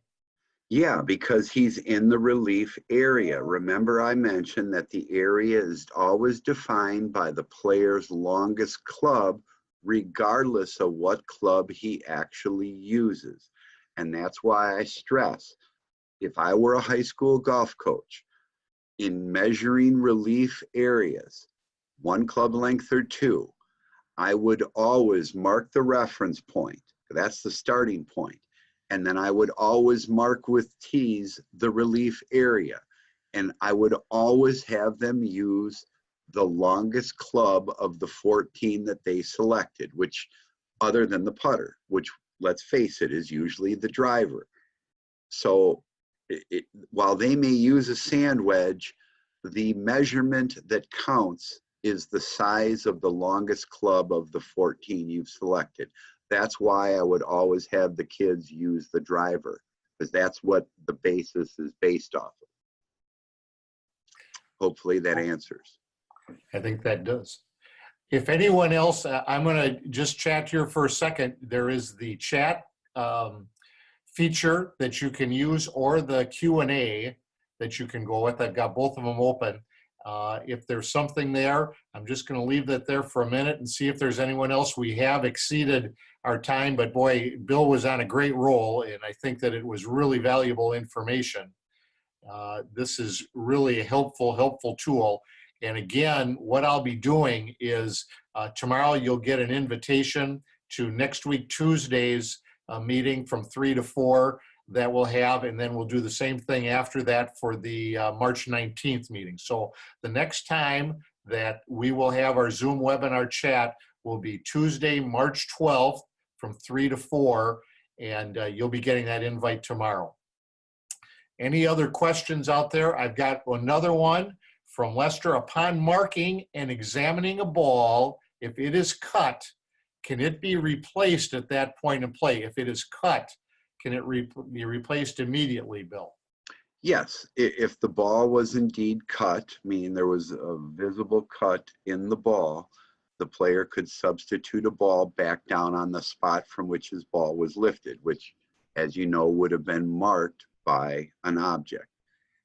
Yeah, because he's in the relief area. Remember, I mentioned that the area is always defined by the player's longest club, regardless of what club he actually uses. And that's why I stress, if I were a high school golf coach, in measuring relief areas, one club length or two, I would always mark the reference point. That's the starting point. And then I would always mark with T's the relief area. And I would always have them use the longest club of the 14 that they selected, which, other than the putter, which, let's face it, is usually the driver. So while they may use a sand wedge, the measurement that counts is the size of the longest club of the 14 you've selected. That's why I would always have the kids use the driver, because that's what the basis is based off of. Hopefully that answers. I think that does. If anyone else, I'm going to just chat here for a second. There is the chat feature that you can use, or the Q&A that you can go with. I've got both of them open. If there's something there, I'm just going to leave that there for a minute and see if there's anyone else. We have exceeded our time, but boy, Bill was on a great roll, and I think that it was really valuable information. This is really a helpful tool. And again, what I'll be doing is tomorrow you'll get an invitation to next week Tuesday's meeting from 3 to 4 that we'll have, and then we'll do the same thing after that for the March 19th meeting. So the next time that we will have our Zoom webinar chat will be Tuesday, March 12th from 3 to 4. and you'll be getting that invite tomorrow. Any other questions out there? I've got another one from Lester. Upon marking and examining a ball, if it is cut, can it be replaced at that point in play? If it is cut, can it be replaced immediately, Bill? Yes, if the ball was indeed cut, meaning there was a visible cut in the ball, the player could substitute a ball back down on the spot from which his ball was lifted, which, as you know, would have been marked by an object.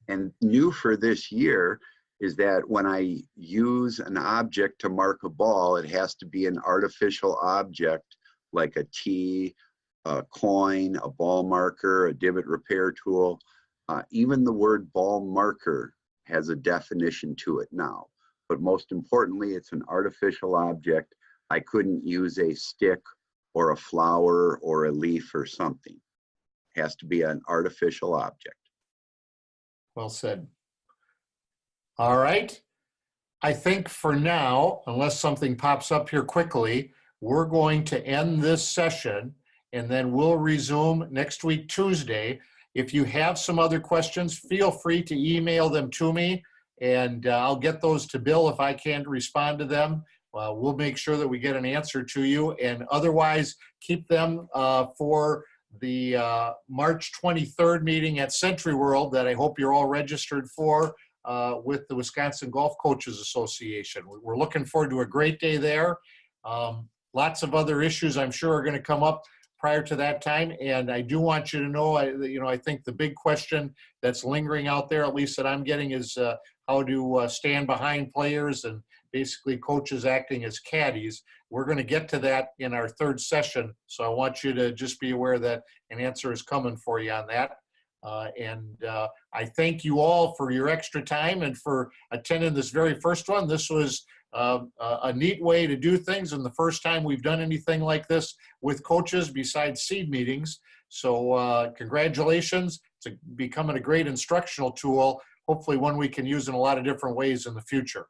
And new for this year is that when I use an object to mark a ball, it has to be an artificial object like a tee, a coin, a ball marker, a divot repair tool. Even the word ball marker has a definition to it now. But most importantly, it's an artificial object. I couldn't use a stick or a flower or a leaf or something. It has to be an artificial object. Well said. All right. I think for now, unless something pops up here quickly, we're going to end this session, and then we'll resume next week, Tuesday. If you have some other questions, feel free to email them to me, and I'll get those to Bill if I can't respond to them. We'll make sure that we get an answer to you, and otherwise keep them for the March 23rd meeting at Century World that I hope you're all registered for with the Wisconsin Golf Coaches Association. We're looking forward to a great day there. Lots of other issues I'm sure are going to come up prior to that time, and I do want you to know, I think the big question that's lingering out there, at least that I'm getting, is how to stand behind players and basically coaches acting as caddies. We're going to get to that in our third session, so I want you to just be aware that an answer is coming for you on that. I thank you all for your extra time and for attending this very first one. This was a neat way to do things, and the first time we've done anything like this with coaches besides seed meetings. So congratulations. It's becoming a great instructional tool, hopefully one we can use in a lot of different ways in the future.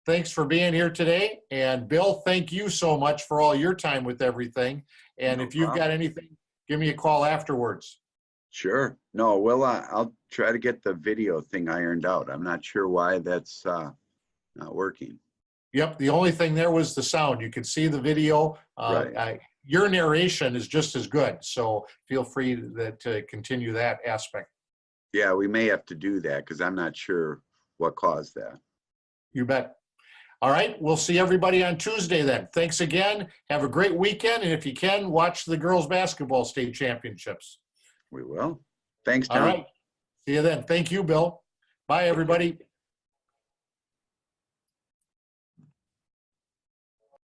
Thanks for being here today. And Bill, thank you so much for all your time with everything. And if you've got anything, give me a call afterwards. Sure. No, well, I'll try to get the video thing ironed out. I'm not sure why that's not working. Yep, the only thing there was the sound. You could see the video. Right. Your narration is just as good, so feel free to continue that aspect. Yeah, we may have to do that because I'm not sure what caused that. You bet. All right, we'll see everybody on Tuesday then. Thanks again. Have a great weekend, and if you can, watch the girls' basketball state championships. We will. Thanks, Tom. All right. See you then. Thank you, Bill. Bye, everybody.